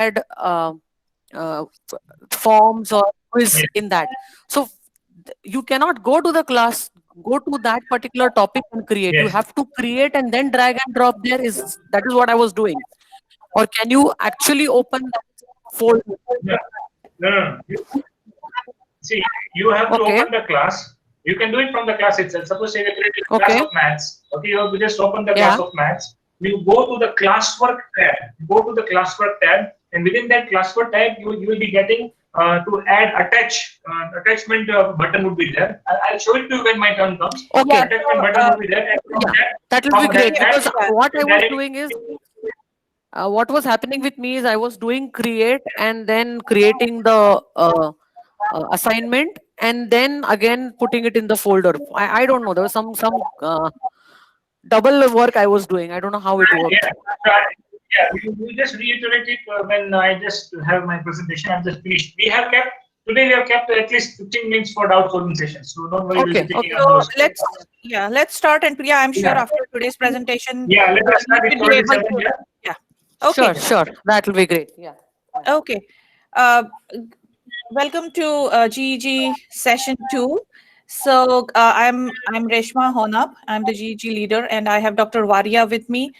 uh, uh, forms or quiz in that. So you cannot go to the class, go to that particular topic and create. You Yes. have to create and then drag and drop there. That is what I was doing. Or can you actually open that folder? No, no, no. See, you have to Okay. open the class. You can do it from the class itself. Suppose you create a class Okay. of maths. Okay, you have to just open the class Yeah. of maths. You go to the classwork tab. Go to the classwork tab, and within that classwork tab, you will be getting to add attachment button would be there. I'll show it to you when my turn comes. Okay. Attachment button will be there, and Yeah. That will be from great, that because what I was directly. doing is, what was happening with me is I was doing create and then creating the assignment and then again putting it in the folder. I don't know. There was some double work I was doing. I don't know how it Yeah, worked. yeah. We just reiterate it when I just have my presentation. I'm just finished. We have kept today. We have kept at least 15 minutes for doubt solving sessions. So don't worry, we'll be Okay. taking Okay. up So those. let's start. And Priya, I'm sure Yeah, after today's presentation, yeah. Let us you start. should It's be already able 7. to. Yeah. Yeah. Sure. Okay. Sure. That will be great. Yeah. Okay. Welcome to GEG session 2. So I'm Reshma Honap. I'm the GEG leader, and I have Dr. Varia with me,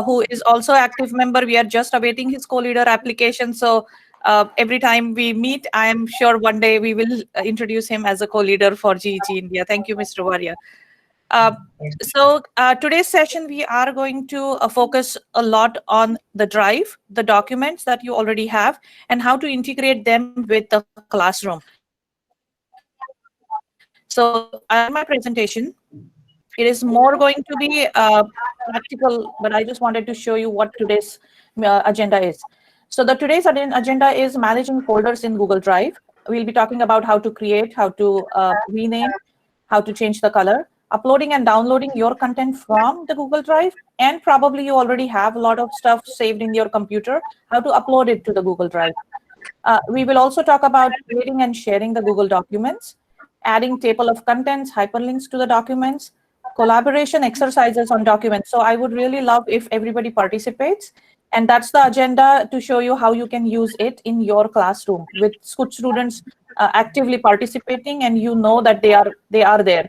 who is also active member. We are just awaiting his co-leader application. So every time we meet, I am sure one day we will introduce him as a co-leader for GEG India. Thank you, Mr. Varia. Uh, today's session, we are going to focus a lot on the drive, the documents that you already have, and how to integrate them with the classroom. So I'll start my presentation. It is more going to be practical, but I just wanted to show you what today's agenda is. So the today's agenda is managing folders in Google Drive. We'll be talking about how to create, how to rename, how to change the color, uploading and downloading your content from the Google Drive, and probably you already have a lot of stuff saved in your computer, how to upload it to the Google Drive. We will also talk about creating and sharing the Google documents, adding table of contents, hyperlinks to the documents, collaboration exercises on documents. So I would really love if everybody participates. And that's the agenda to show you how you can use it in your classroom with students actively participating, and you know that they are there.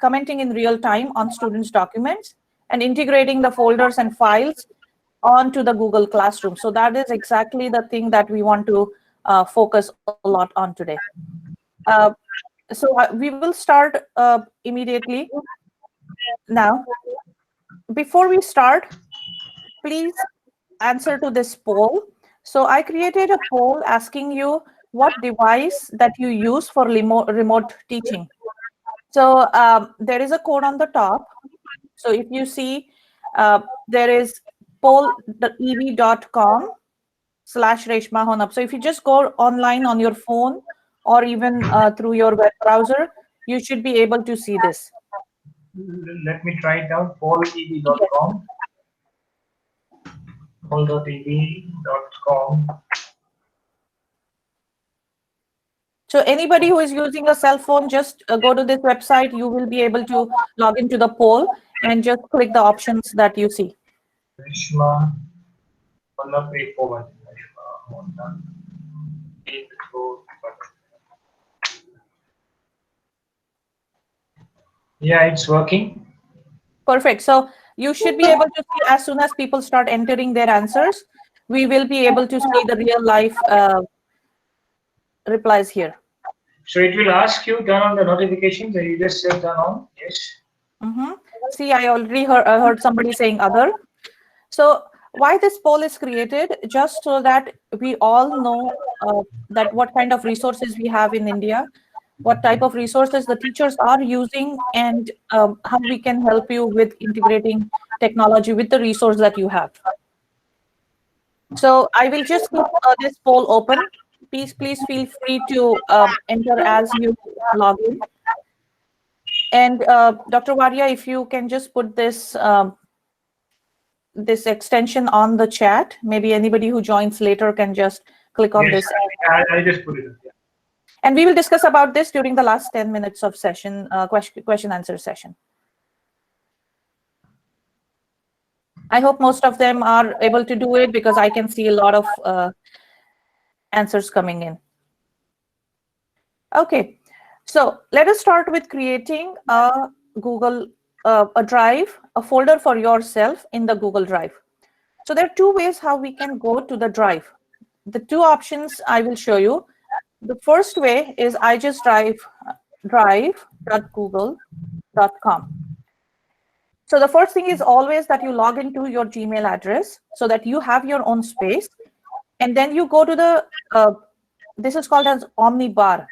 Commenting in real time on students' documents, and integrating the folders and files onto the Google Classroom. So that is exactly the thing that we want to focus a lot on today. Uh, we will start immediately now. Before we start, please answer to this poll. So I created a poll asking you what device that you use for remote teaching. So there is a code on the top. So if you see, there is poll.ev.com/Reshma Honap. So if you just go online on your phone or even through your web browser, you should be able to see this. Let me try it out. paultv.com. paul.ev.com. So anybody who is using a cell phone, just go to this website. You will be able to log into the poll and just click the options that you see. Reshma Honap 841. Reshma Honap 841. Yeah, it's working. Perfect. So you should be able to see as soon as people start entering their answers, we will be able to see the real life replies here. So it will ask you turn on the notifications, and you just say turn on. Yes. See, I already heard somebody saying other. So why this poll is created? Just so that we all know that what kind of resources we have in India, what type of resources the teachers are using, and how we can help you with integrating technology with the resource that you have. So I will just keep this poll open. Please feel free to enter as you log in. And Dr. Varia, if you can just put this this extension on the chat, maybe anybody who joins later can just click on Yes, this. I just put it up. Yeah. And we will discuss about this during the last 10 minutes of session, question answer session. I hope most of them are able to do it because I can see a lot of answers coming in. Okay, so let us start with creating a Google, a drive, a folder for yourself in the Google Drive. So there are two ways how we can go to the drive. The two options I will show you. The first way is I just drive.google.com. So the first thing is always that you log into your Gmail address so that you have your own space. And then you go to the, this is called as Omnibox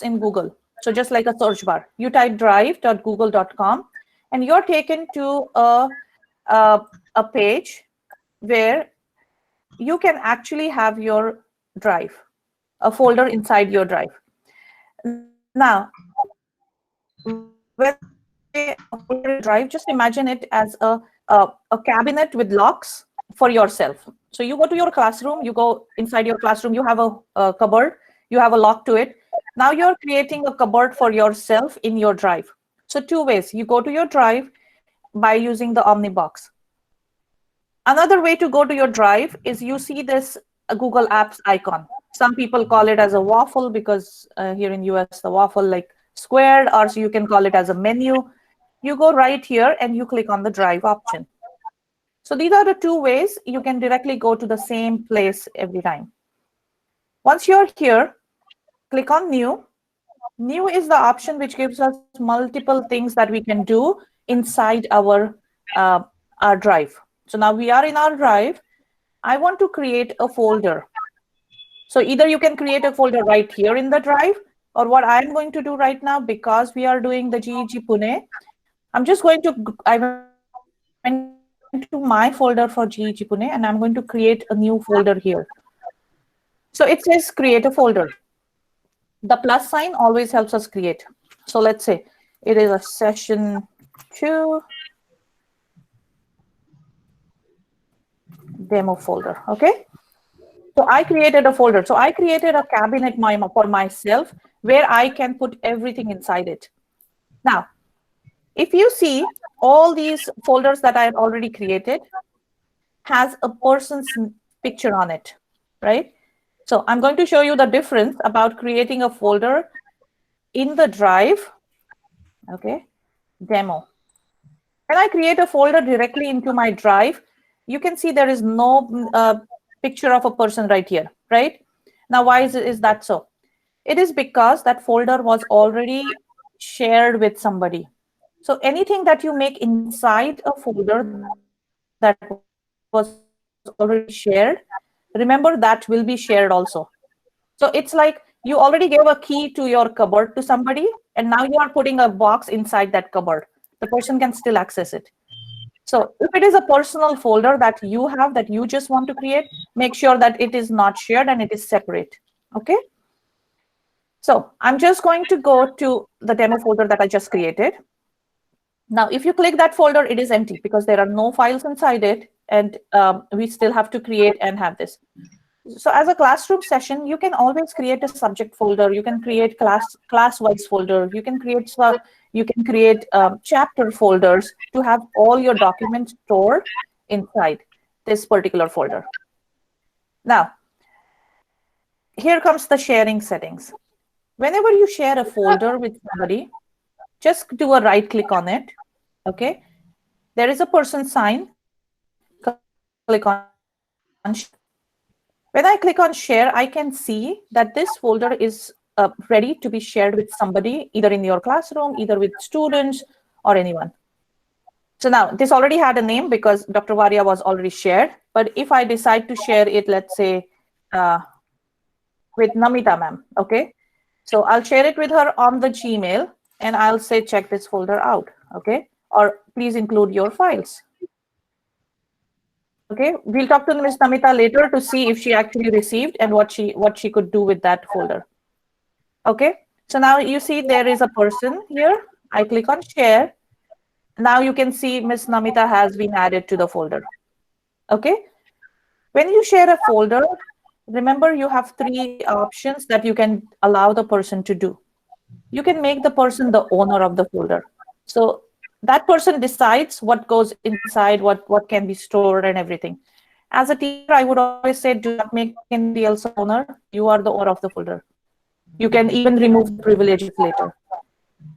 in Google. So just like a search bar, you type drive.google.com and you're taken to a page where you can actually have your drive, a folder inside your drive. Now, when a folder drive, just imagine it as a cabinet with locks for yourself. So you go to your classroom, you go inside your classroom, you have a cupboard, you have a lock to it. Now you're creating a cupboard for yourself in your drive. So two ways, you go to your drive by using the Omnibox. Another way to go to your drive is you see this Google Apps icon. Some people call it as a waffle because here in US, the waffle like squared, or so you can call it as a menu. You go right here and you click on the drive option. So these are the two ways you can directly go to the same place every time. Once you're here, click on new. New is the option which gives us multiple things that we can do inside our drive. So now we are in our drive. I want to create a folder. So either you can create a folder right here in the drive, or what I'm going to do right now, because we are doing the GEG Pune, I'm just going to, I went to my folder for GEG Pune and I'm going to create a new folder here. So it says create a folder. The plus sign always helps us create. So let's say it is a session 2 demo folder, okay? So I created a folder. So I created a cabinet for myself where I can put everything inside it. Now, if you see all these folders that I have already created has a person's picture on it, right? So I'm going to show you the difference about creating a folder in the drive, okay, demo. When I create a folder directly into my drive, you can see there is no picture of a person right here, right? Now, why is that so? It is because that folder was already shared with somebody. So anything that you make inside a folder that was already shared, remember that will be shared also. So it's like you already gave a key to your cupboard to somebody, and now you are putting a box inside that cupboard. The person can still access it. So if it is a personal folder that you have that you just want to create, make sure that it is not shared and it is separate, okay? So I'm just going to go to the demo folder that I just created. Now, if you click that folder, it is empty because there are no files inside it, and we still have to create and have this. So as a classroom session, you can always create a subject folder. You can create class-wise folder. You can create chapter folders to have all your documents stored inside this particular folder. Now, here comes the sharing settings. Whenever you share a folder with somebody, just do a right click on it, okay? There is a person sign, click on share. When I click on share, I can see that this folder is ready to be shared with somebody, either in your classroom, either with students or anyone. So now this already had a name because Dr. Varia was already shared. But if I decide to share it, let's say with Namita ma'am, okay? So I'll share it with her on the Gmail and I'll say, check this folder out, okay? Or please include your files. Okay, we'll talk to Ms. Namita later to see if she actually received and what she could do with that folder. Okay, so now you see there is a person here. I click on share. Now you can see Ms. Namita has been added to the folder. Okay, when you share a folder, remember you have 3 options that you can allow the person to do. You can make the person the owner of the folder. So that person decides what goes inside, what can be stored and everything. As a teacher, I would always say, do not make anybody else owner. You are the owner of the folder. You can even remove the privileges later.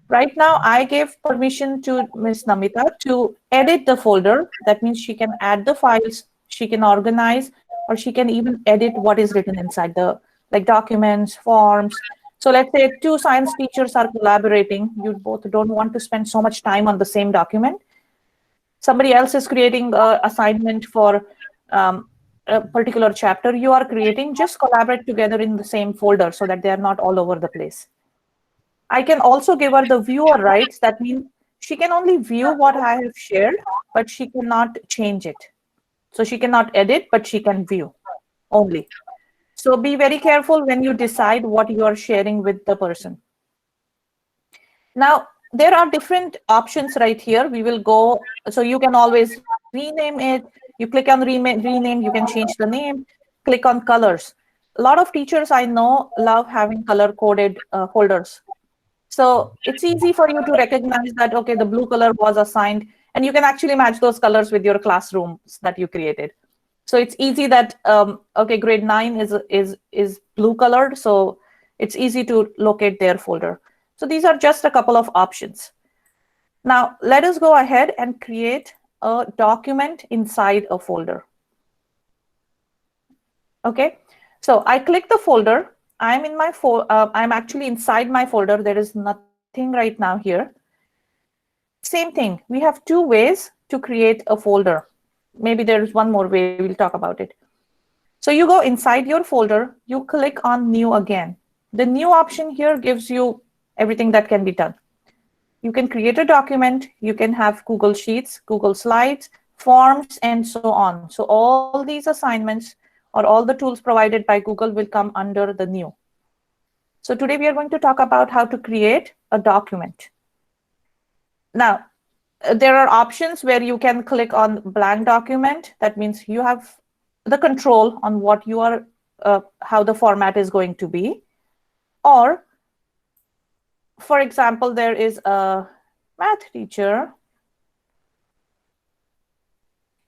Right now, I gave permission to Ms. Namita to edit the folder. That means she can add the files, she can organize, or she can even edit what is written inside the, like, documents, forms. So let's say two science teachers are collaborating. You both don't want to spend so much time on the same document. Somebody else is creating an assignment for a particular chapter you are creating. Just collaborate together in the same folder so that they are not all over the place. I can also give her the viewer rights. That means she can only view what I have shared, but she cannot change it. So she cannot edit, but she can view only. So be very careful when you decide what you are sharing with the person. Now, there are different options right here. We will go, so you can always rename it. You click on rename, you can change the name, click on colors. A lot of teachers I know love having color coded folders. So it's easy for you to recognize that, okay, the blue color was assigned, and you can actually match those colors with your classrooms that you created. So it's easy that, okay, grade 9 is blue colored, so it's easy to locate their folder. So these are just a couple of options. Now, let us go ahead and create a document inside a folder. Okay, so I click the folder. I'm in my I'm actually inside my folder. There is nothing right now here. Same thing. We have two ways to create a folder. Maybe there's one more way. We'll talk about it. So you go inside your folder. You click on New again. The new option here gives you everything that can be done. You can create a document. You can have Google Sheets, Google Slides, forms, and so on. So all these assignments or all the tools provided by Google will come under the new. So today we are going to talk about how to create a document. Now, there are options where you can click on blank document. That means you have the control on what you are, how the format is going to be. Or, for example, there is a math teacher,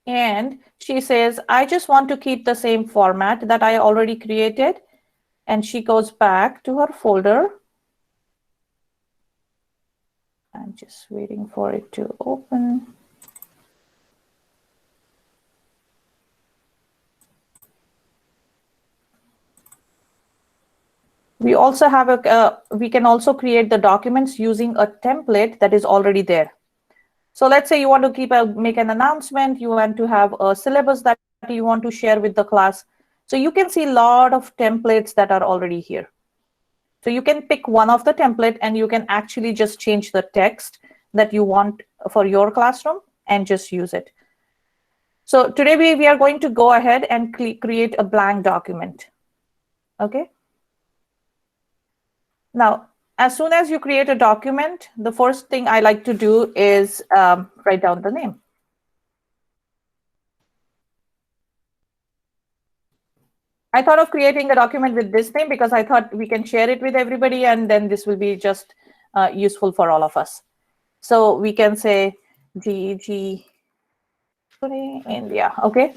and she says, I just want to keep the same format that I already created. And she goes back to her folder. I'm just waiting for it to open. We also have we can also create the documents using a template that is already there. So let's say you want to make an announcement, you want to have a syllabus that you want to share with the class. So you can see a lot of templates that are already here. So you can pick one of the template and you can actually just change the text that you want for your classroom and just use it. So today we are going to go ahead and create a blank document. Okay. Now, as soon as you create a document, the first thing I like to do is write down the name. I thought of creating a document with this name because I thought we can share it with everybody and then this will be just useful for all of us. So we can say GG India. Okay.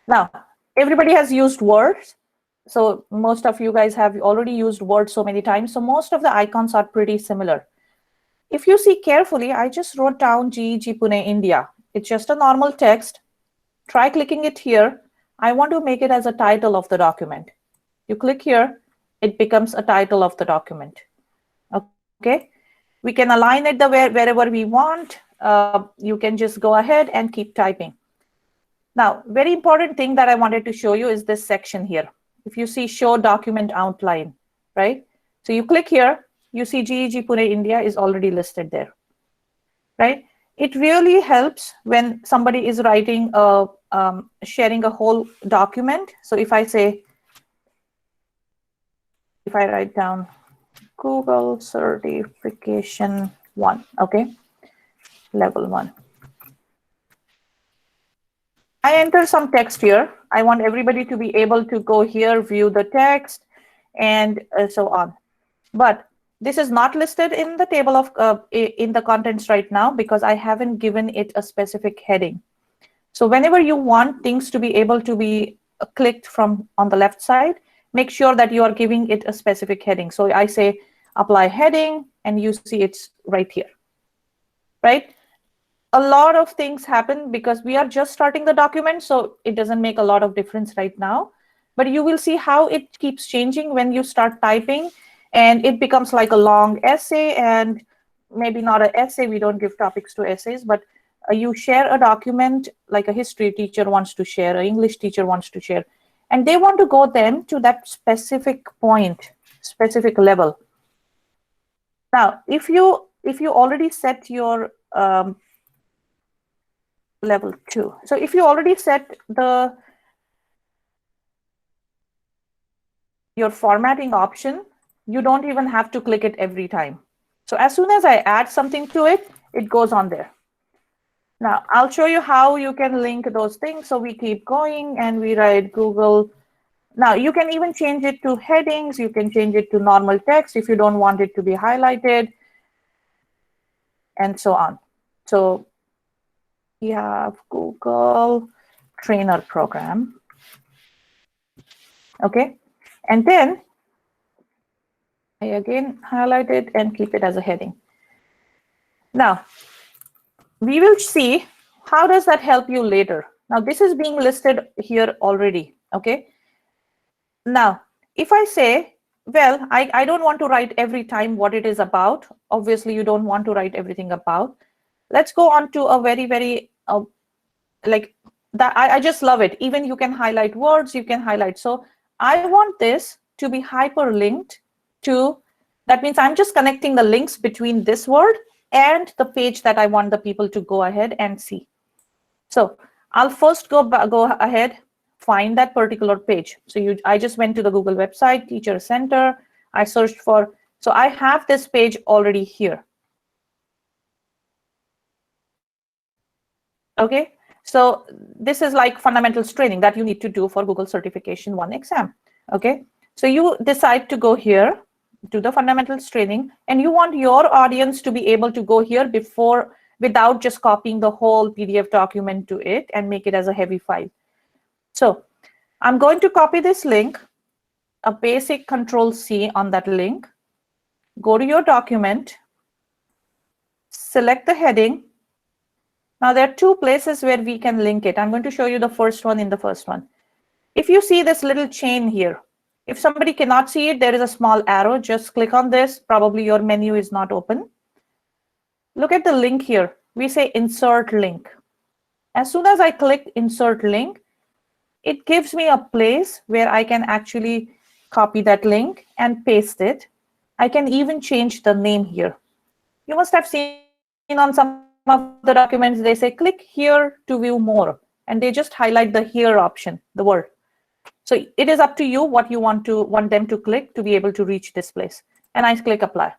Now, everybody has used words. So most of you guys have already used Word so many times. So most of the icons are pretty similar. If you see carefully, I just wrote down GEG Pune, India. It's just a normal text. Try clicking it here. I want to make it as a title of the document. You click here, it becomes a title of the document. Okay. We can align it wherever we want. You can just go ahead and keep typing. Now, very important thing that I wanted to show you is this section here. If you see show document outline, right? So you click here, you see GEG Pune, India is already listed there, right? It really helps when somebody is writing, sharing a whole document. So if I write down Google Certification 1, okay, level 1. I enter some text here. I want everybody to be able to go here, view the text, and so on. But This is not listed in the table of in the contents right now because I haven't given it a specific heading. So whenever you want things to be able to be clicked from on the left side, make sure that you are giving it a specific heading. So I say apply heading, and you see it's right here, right? A lot of things happen because we are just starting the document, so it doesn't make a lot of difference right now. But you will see how it keeps changing when you start typing, and it becomes like a long essay, and maybe not an essay. We don't give topics to essays, but you share a document like a history teacher wants to share, an English teacher wants to share, and they want to go then to that specific point, specific level. Now, if you already set your level 2, so if you already set your formatting option, you don't even have to click it every time. So as soon as I add something to it, it goes on there. Now, I'll show you how you can link those things. So we keep going and we write Google. Now, you can even change it to headings. You can change it to normal text if you don't want it to be highlighted, and so on. So we have Google Trainer Program. Okay. And then I again highlight it and keep it as a heading. Now, we will see how does that help you later. Now, this is being listed here already. Okay. Now, if I say, well, I don't want to write every time what it is about. Obviously, you don't want to write everything about. Let's go on to a very, very, like that. I just love it. Even you can highlight words, you can highlight. So I want this to be hyperlinked to, that means I'm just connecting the links between this word and the page that I want the people to go ahead and see. So I'll first go ahead, find that particular page. So I just went to the Google website, Teacher Center. I searched for, so I have this page already here. Okay, so this is like fundamentals training that you need to do for Google Certification 1 exam. Okay, so you decide to go here to the fundamentals training, and you want your audience to be able to go here without just copying the whole PDF document to it and make it as a heavy file. So I'm going to copy this link, a basic Control-C on that link, go to your document, select the heading. Now there are two places where we can link it. I'm going to show you the first one in the first one. If you see this little chain here, if somebody cannot see it, there is a small arrow. Just click on this. Probably your menu is not open. Look at the link here. We say insert link. As soon as I click insert link, it gives me a place where I can actually copy that link and paste it. I can even change the name here. You must have seen on some of the documents, they say click here to view more, and they just highlight the here option, the word. So it is up to you what you want them to click to be able to reach this place. And I click apply.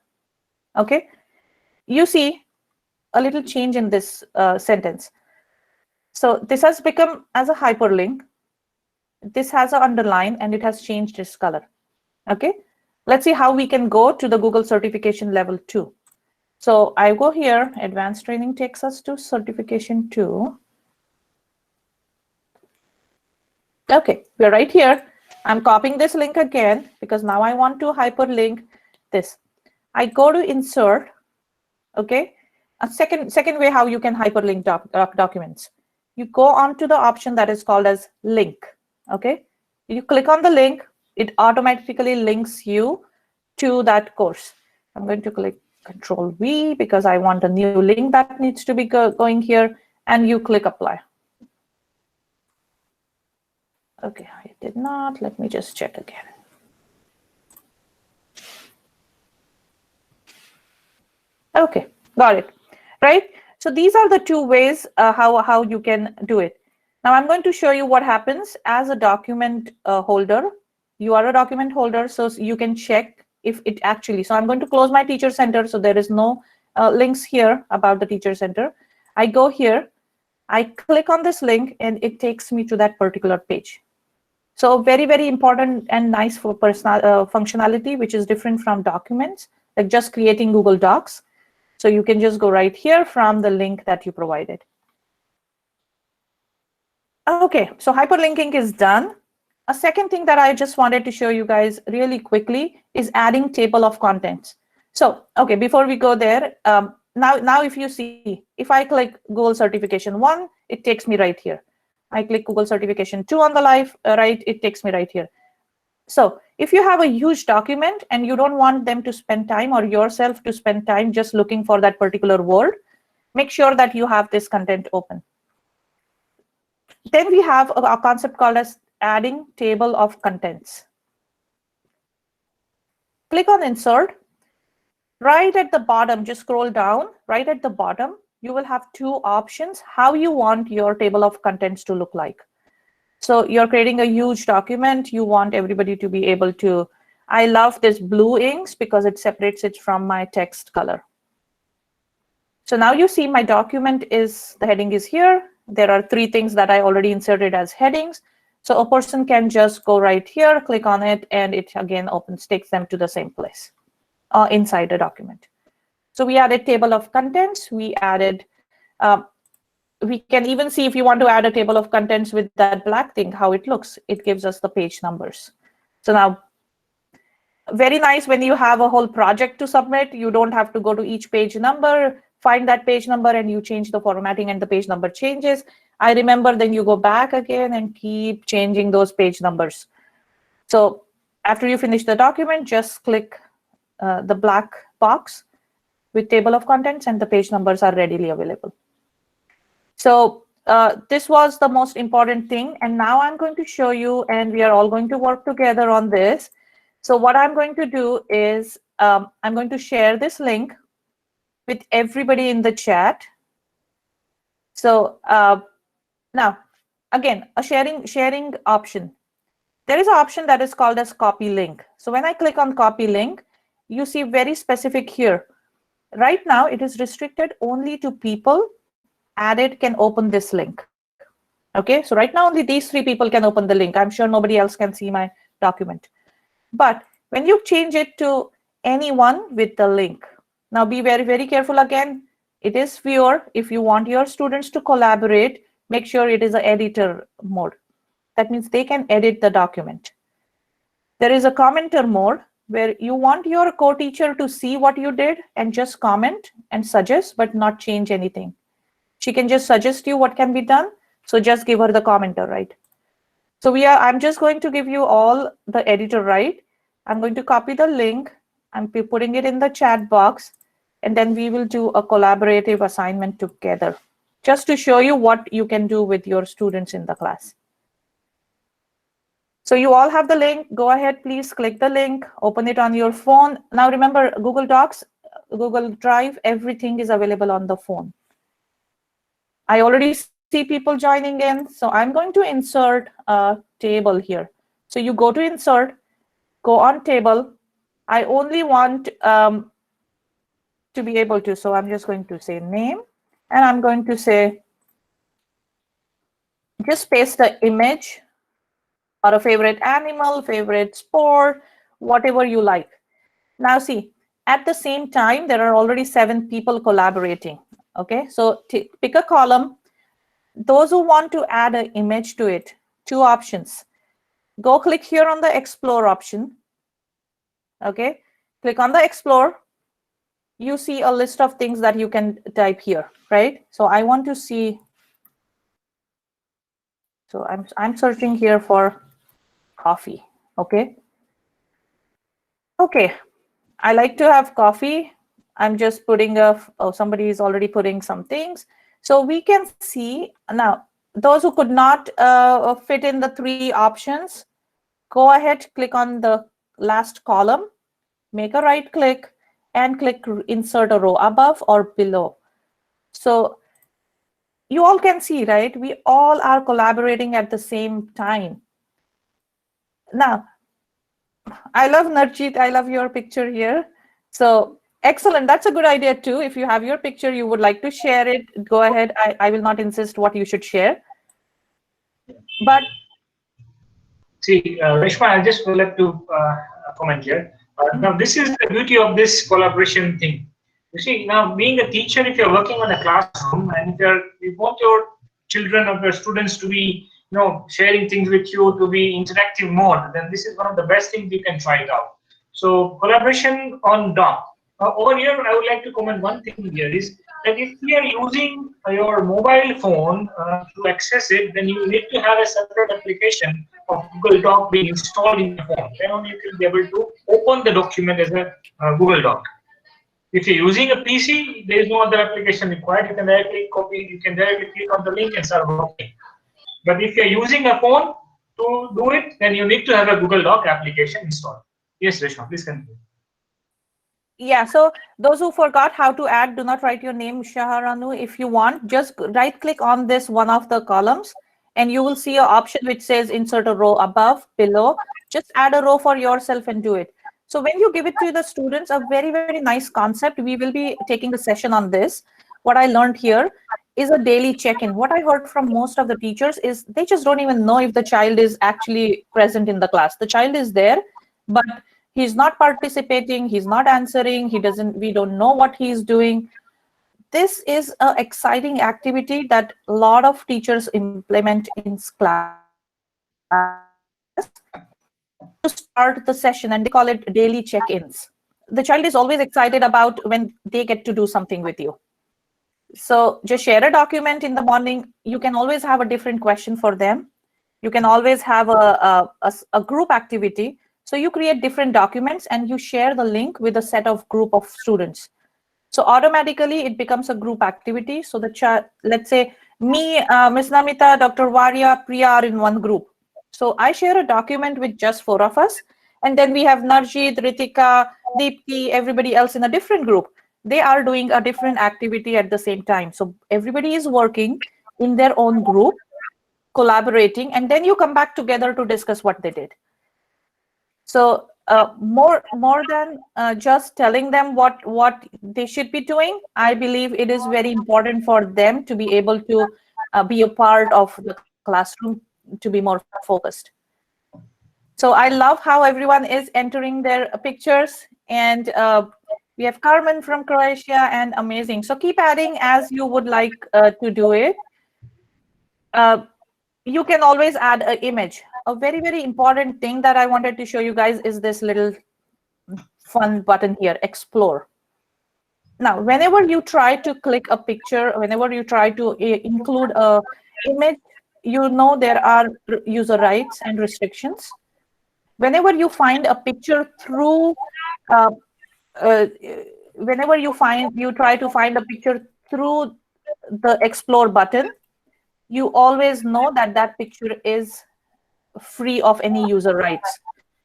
Okay. You see a little change in this sentence. So this has become as a hyperlink. This has an underline and it has changed its color. Okay. Let's see how we can go to the Google certification level 2. So I go here, advanced training takes us to certification 2. Okay, we're right here. I'm copying this link again because now I want to hyperlink this. I go to insert. Okay, a second way how you can hyperlink documents. You go on to the option that is called as link. Okay, you click on the link, it automatically links you to that course. I'm going to click Control-V because I want a new link that needs to be going here, and you click apply. Okay, I did not. Let me just check again. Okay, got it. Right. So these are the two ways how you can do it. Now I'm going to show you what happens as a document holder. You are a document holder, so you can check if it actually. So I'm going to close my Teacher Center, so there is no links here about the Teacher Center. I go here, I click on this link, and it takes me to that particular page. So very, very important and nice for personal functionality, which is different from documents. like just creating Google Docs. So you can just go right here from the link that you provided. Okay, so hyperlinking is done. A second thing that I just wanted to show you guys really quickly is adding table of contents. So, okay, before we go there, now if you see, if I click Google Certification 1, it takes me right here. I click Google Certification 2 on the right, it takes me right here. So if you have a huge document and you don't want them to spend time or yourself to spend time just looking for that particular word, make sure that you have this content open. Then we have a concept called as adding table of contents. Click on insert. Right at the bottom, just scroll down. Right at the bottom, you will have two options how you want your table of contents to look like. So you're creating a huge document. You want everybody to be able to, I love this blue inks because it separates it from my text color. So now you see my document is, the heading is here. There are three things that I already inserted as headings. So a person can just go right here, click on it, and it again opens, takes them to the same place inside the document. So we added table of contents. We added, we can even see if you want to add a table of contents with that black thing, how it looks. It gives us the page numbers. So now, very nice when you have a whole project to submit. You don't have to go to each page number, find that page number, and you change the formatting and the page number changes. I remember then you go back again and keep changing those page numbers. So after you finish the document, just click the black box with table of contents and the page numbers are readily available. So this was the most important thing. And now I'm going to show you, and we are all going to work together on this. So what I'm going to do is I'm going to share this link with everybody in the chat. So now, again, a sharing option. There is an option that is called as copy link. So when I click on copy link, you see very specific here. Right now, it is restricted only to people added can open this link. Okay, so right now only these three people can open the link. I'm sure nobody else can see my document. But when you change it to anyone with the link, now be very, very careful again. It is viewer. If you want your students to collaborate, make sure it is an editor mode. That means they can edit the document. There is a commenter mode where you want your co-teacher to see what you did and just comment and suggest, but not change anything. She can just suggest you what can be done. So just give her the commenter, right? So I'm just going to give you all the editor, right? I'm going to copy the link. I'm putting it in the chat box, and then we will do a collaborative assignment together, just to show you what you can do with your students in the class. So you all have the link. Go ahead, please click the link, open it on your phone. Now remember, Google Docs, Google Drive, everything is available on the phone. I already see people joining in. So I'm going to insert a table here. So you go to insert, go on table. I only want to be able to, so I'm just going to say name, and I'm going to say, just paste the image or a favorite animal, favorite sport, whatever you like. Now see, at the same time, there are already 7 people collaborating. Okay, so pick a column. Those who want to add an image to it, 2 options. Go click here on the explore option. Okay, click on the explore. You see a list of things that you can type here, right? So I want to see. So I'm searching here for coffee. Okay. Okay. I like to have coffee. I'm just putting somebody is already putting some things. So we can see now, those who could not fit in the 3 options, go ahead, click on the last column, make a right click, and click insert a row above or below. So you all can see, right? We all are collaborating at the same time. Now, I love Narjit. I love your picture here. So excellent. That's a good idea too. If you have your picture, you would like to share it, go ahead. I will not insist what you should share. But see, Reshma, I just would like to comment here. Now, this is the beauty of this collaboration thing. You see, now being a teacher, if you're working on a classroom and if you want your children or your students to be, sharing things with you, to be interactive more, then this is one of the best things you can try it out. So collaboration on dock. Over here, I would like to comment one thing here is that if you are using your mobile phone to access it, then you need to have a separate application of Google Doc being installed in your phone. Then only you will be able to open the document as a Google Doc. If you're using a PC, there is no other application required. You can directly copy, you can directly click on the link and start working. But if you're using a phone to do it, then you need to have a Google Doc application installed. Yes, Reshma, please continue. Yeah, so those who forgot how to add, do not write your name, Shaharanu. If you want, just right click on this one of the columns and you will see an option which says insert a row above, below. Just add a row for yourself and do it. So when you give it to the students, a very, very nice concept. We will be taking a session on this. What I learned here is a daily check-in. What I heard from most of the teachers is they just don't even know if the child is actually present in the class. The child is there, but he's not participating, he's not answering, we don't know what he's doing. This is an exciting activity that a lot of teachers implement in class to start the session, and they call it daily check-ins. The child is always excited about when they get to do something with you. So just share a document in the morning. You can always have a different question for them. You can always have a group activity. So you create different documents and you share the link with a set of group of students. So automatically it becomes a group activity. So the child, let's say me, Ms. Namita, Dr. Varia, Priya are in one group. So I share a document with just 4 of us. And then we have Narjit, Ritika, Deepti, everybody else in a different group. They are doing a different activity at the same time. So everybody is working in their own group, collaborating, and then you come back together to discuss what they did. So more than just telling them what they should be doing, I believe it is very important for them to be able to be a part of the classroom, to be more focused. So I love how everyone is entering their pictures, and we have Carmen from Croatia, and amazing. So keep adding as you would like to do it. You can always add an image. A very, very important thing that I wanted to show you guys is this little fun button here, explore. Now, whenever you try to click a picture, whenever you try to include a image, you know there are user rights and restrictions. Whenever you find a picture through, whenever you try to find a picture through the explore button, you always know that that picture is free of any user rights.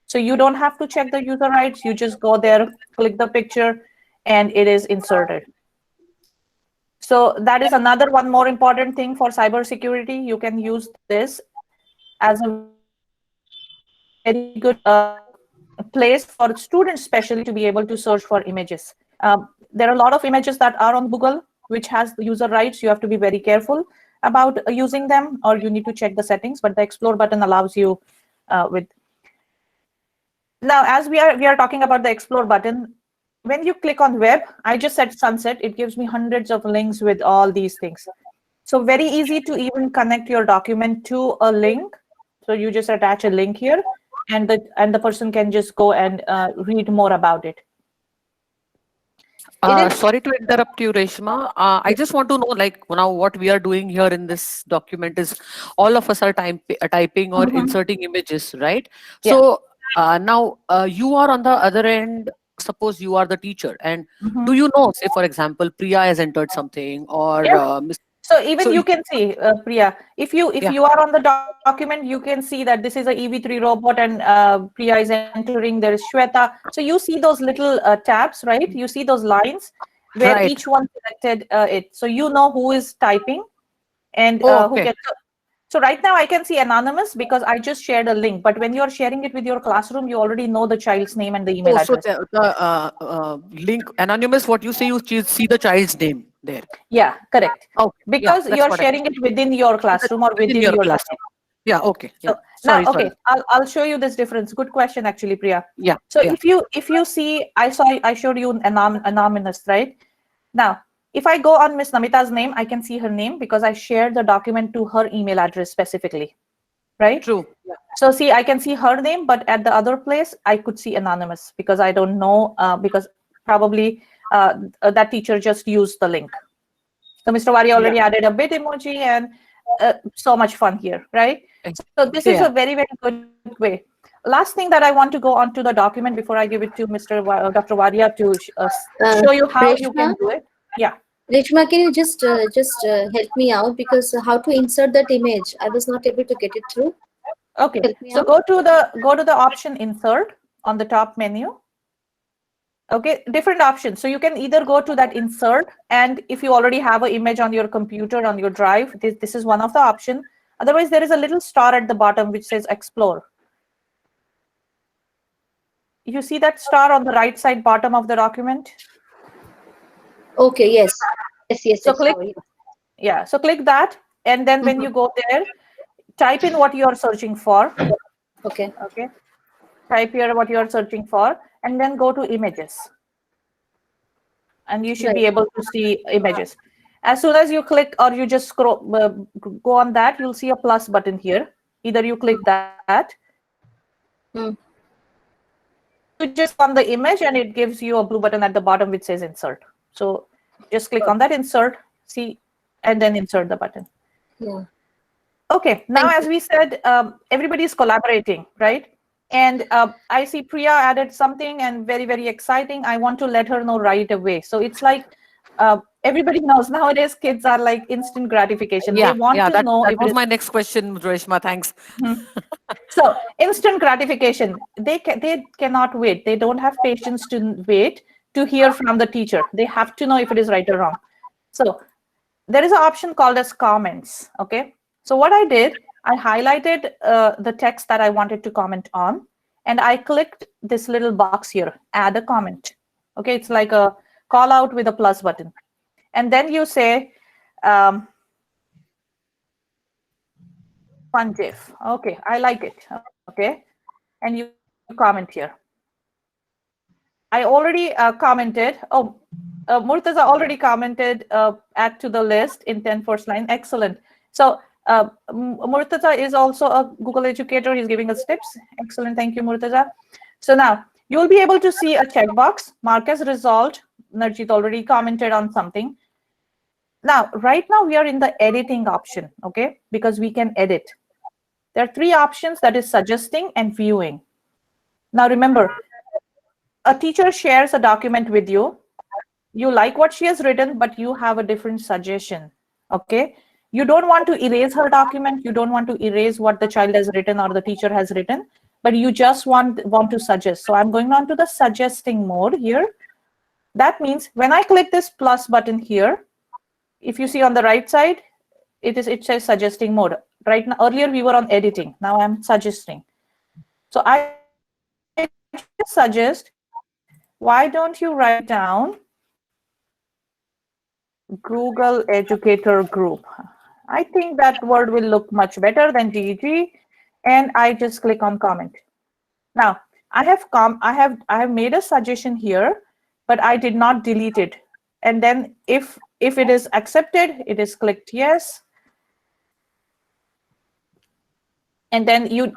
So you don't have to check the user rights. You just go there, click the picture, and it is inserted. So that is another one more important thing for cybersecurity. You can use this as a very good place for students, especially to be able to search for images. There are a lot of images that are on Google, which has the user rights. You have to be very careful about using them, or you need to check the settings, but the explore button allows you with. Now, as we are talking about the explore button, when you click on web, I just said sunset, it gives me hundreds of links with all these things. So very easy to even connect your document to a link. So you just attach a link here, and the person can just go and read more about it. Sorry to interrupt you, Reshma. I just want to know, like, now what we are doing here in this document is all of us are typing or inserting images, right? Yeah. So now you are on the other end. Suppose you are the teacher, and do you know, say for example, Priya has entered something, or so even you can see, Priya, if you are on the document, you can see that this is a EV3 robot, and Priya is entering. There is Shweta. So you see those little tabs, right? You see those lines where each one selected it. So you know who is typing and who can. So right now I can see anonymous because I just shared a link. But when you are sharing it with your classroom, you already know the child's name and the email address. So the link anonymous, what you say, you see the child's name there. Yeah, correct. Okay. Because you're sharing it within your classroom or within your classroom. Yeah. Okay. Yeah. So Sorry. now, okay, Sorry. I'll show you this difference. Good question, actually, Priya. Yeah. So Yeah. if you see, I showed you anonymous, right? Now, if I go on Miss Namita's name, I can see her name because I shared the document to her email address specifically, right? True. Yeah. So see, I can see her name, but at the other place, I could see anonymous because I don't know, because probably that teacher just used the link. So Mr. Wari already added a bit emoji and so much fun here, right? So this is Yeah. a very, very good way. Last thing that I want to go on to the document before I give it to Dr. Waria to show you how you can Reshma, do it. Yeah. Reshma, can you just help me out, because how to insert that image? I was not able to get it through. Okay. Help me So out. go to the option insert on the top menu. Okay, different options. So you can either go to that insert, and if you already have an image on your computer, on your drive, this is one of the options. Otherwise, there is a little star at the bottom which says explore. You see that star on the right side bottom of the document? Okay, yes. Yes. So click, yeah, so click that, and then when you go there, type in what you are searching for. Okay. Okay, type here what you are searching for, and then go to images. And you should be able to see images. As soon as you click or you just scroll, go on that, you'll see a plus button here. Either you click that, you just on the image, and it gives you a blue button at the bottom which says insert. So just click on that, insert, see, and then insert the button. Yeah. Okay, now as we said, everybody is collaborating, right? And I see Priya added something, and very, very exciting. I want to let her know right away. So it's like everybody knows nowadays kids are like instant gratification. Yeah. They want Yeah. to That know if was it my next question, Reshma. Thanks. so instant gratification. They cannot wait. They don't have patience to wait to hear from the teacher. They have to know if it is right or wrong. So there is an option called as comments. Okay. So what I did, I highlighted the text that I wanted to comment on, and I clicked this little box here, add a comment. Okay, it's like a call out with a plus button. And then you say, fun GIF. Okay, I like it. Okay, and you comment here. I already commented. Oh, Murtaza already commented, add to the list in 10 first line. Excellent. So Murtaza is also a Google educator. He's giving us tips. Excellent. Thank you, Murtaza. So now you'll be able to see a checkbox, mark as resolved. Narjit already commented on something. Now, right now we are in the editing option, okay? Because we can edit. There are three options, that is suggesting and viewing. Now remember, a teacher shares a document with you. You like what she has written, but you have a different suggestion, okay? You don't want to erase her document. You don't want to erase what the child has written or the teacher has written, but you just want to suggest. So I'm going on to the suggesting mode here. That means when I click this plus button here, if you see on the right side, it says suggesting mode. Right now, earlier we were on editing. Now I'm suggesting. So I suggest, why don't you write down Google Educator Group? I think that word will look much better than DG, and I just click on comment. Now I have made a suggestion here, but I did not delete it. And then if it is accepted, it is clicked yes. And then you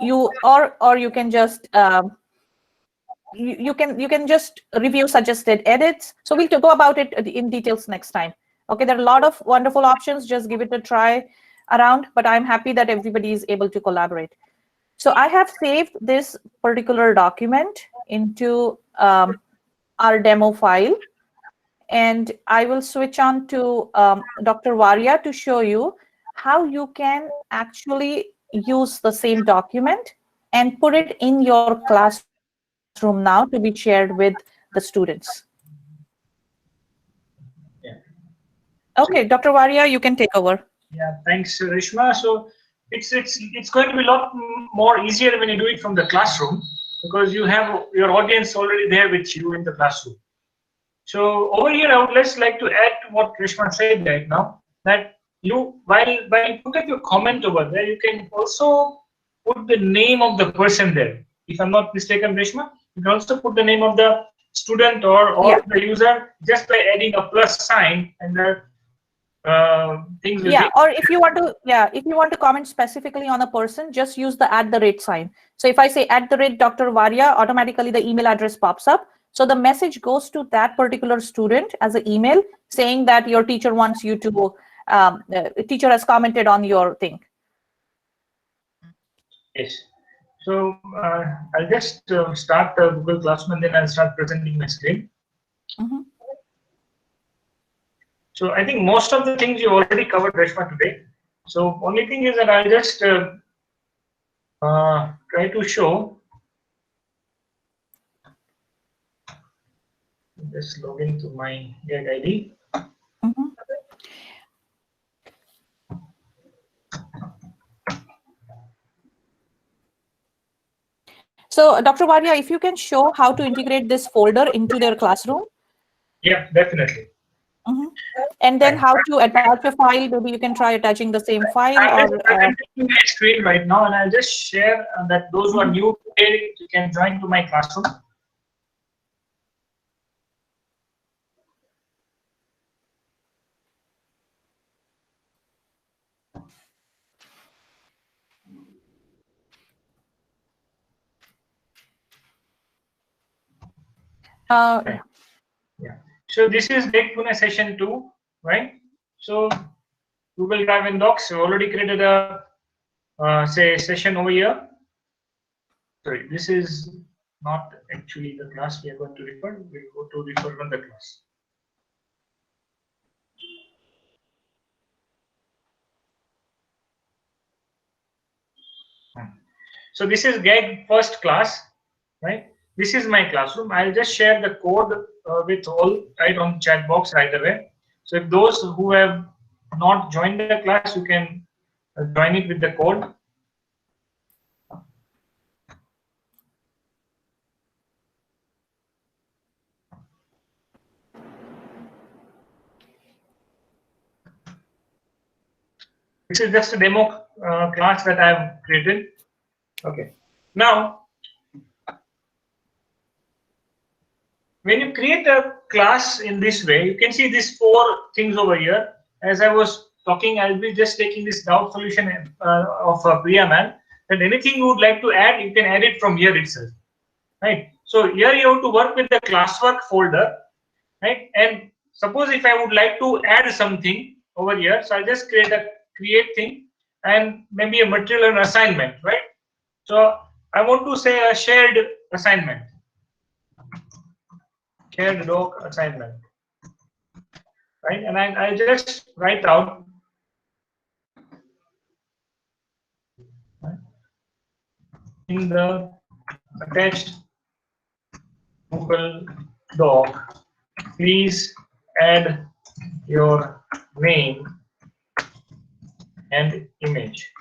can just you can just review suggested edits. So we'll go about it in details next time. Okay, there are a lot of wonderful options. Just give it a try around, but I'm happy that everybody is able to collaborate. So I have saved this particular document into our demo file, and I will switch on to Dr. Waria to show you how you can actually use the same document and put it in your classroom now to be shared with the students. Yeah. Okay, Dr. Waria, you can take over. Yeah, thanks, Reshma. So it's going to be a lot more easier when you do it from the classroom, because you have your audience already there with you in the classroom. So over here, I would just like to add to what Reshma said right now, that you while you put up your comment over there, you can also put the name of the person there. If I'm not mistaken, Reshma, you can also put the name of the student or the user just by adding a plus sign, and the things will be. Or if you want to comment specifically on a person, just use the @ sign. So if I say @Dr. Varia, automatically the email address pops up. So the message goes to that particular student as an email saying that your teacher wants you to, teacher has commented on your thing. Yes. So I'll just start Google Classroom, and then I'll start presenting my screen. So I think most of the things you already covered, Reshma, today. So only thing is that I'll just try to show. Just log into my Get ID. So Dr. Varia, if you can show how to integrate this folder into their classroom. Yeah, definitely. And then how to attach a file. Maybe you can try attaching the same file. I'm presenting my screen right now, and I'll just share that those who are new today, you can join to my classroom. Yeah. So this is Dek Pune session 2, right? So Google Drive and Docs, we already created a say session over here. Sorry, this is not actually the class we are going to refer. We'll go to refer on the class. So this is GAG first class, right? This is my classroom. I'll just share the code with all right on chat box right away. So if those who have not joined the class, you can join it with the code. This is just a demo class that I have created. Okay. Now, when you create a class in this way, you can see these 4 things over here. As I was talking, I'll be just taking this doubt solution of Priya man. And anything you would like to add, you can add it from here itself, right? So here you have to work with the classwork folder, right? And suppose if I would like to add something over here, so I'll just create thing and maybe a material and assignment, right? So I want to say a shared assignment. Shared doc assignment, right? And I just write out in the attached Google Doc, please add your name and image.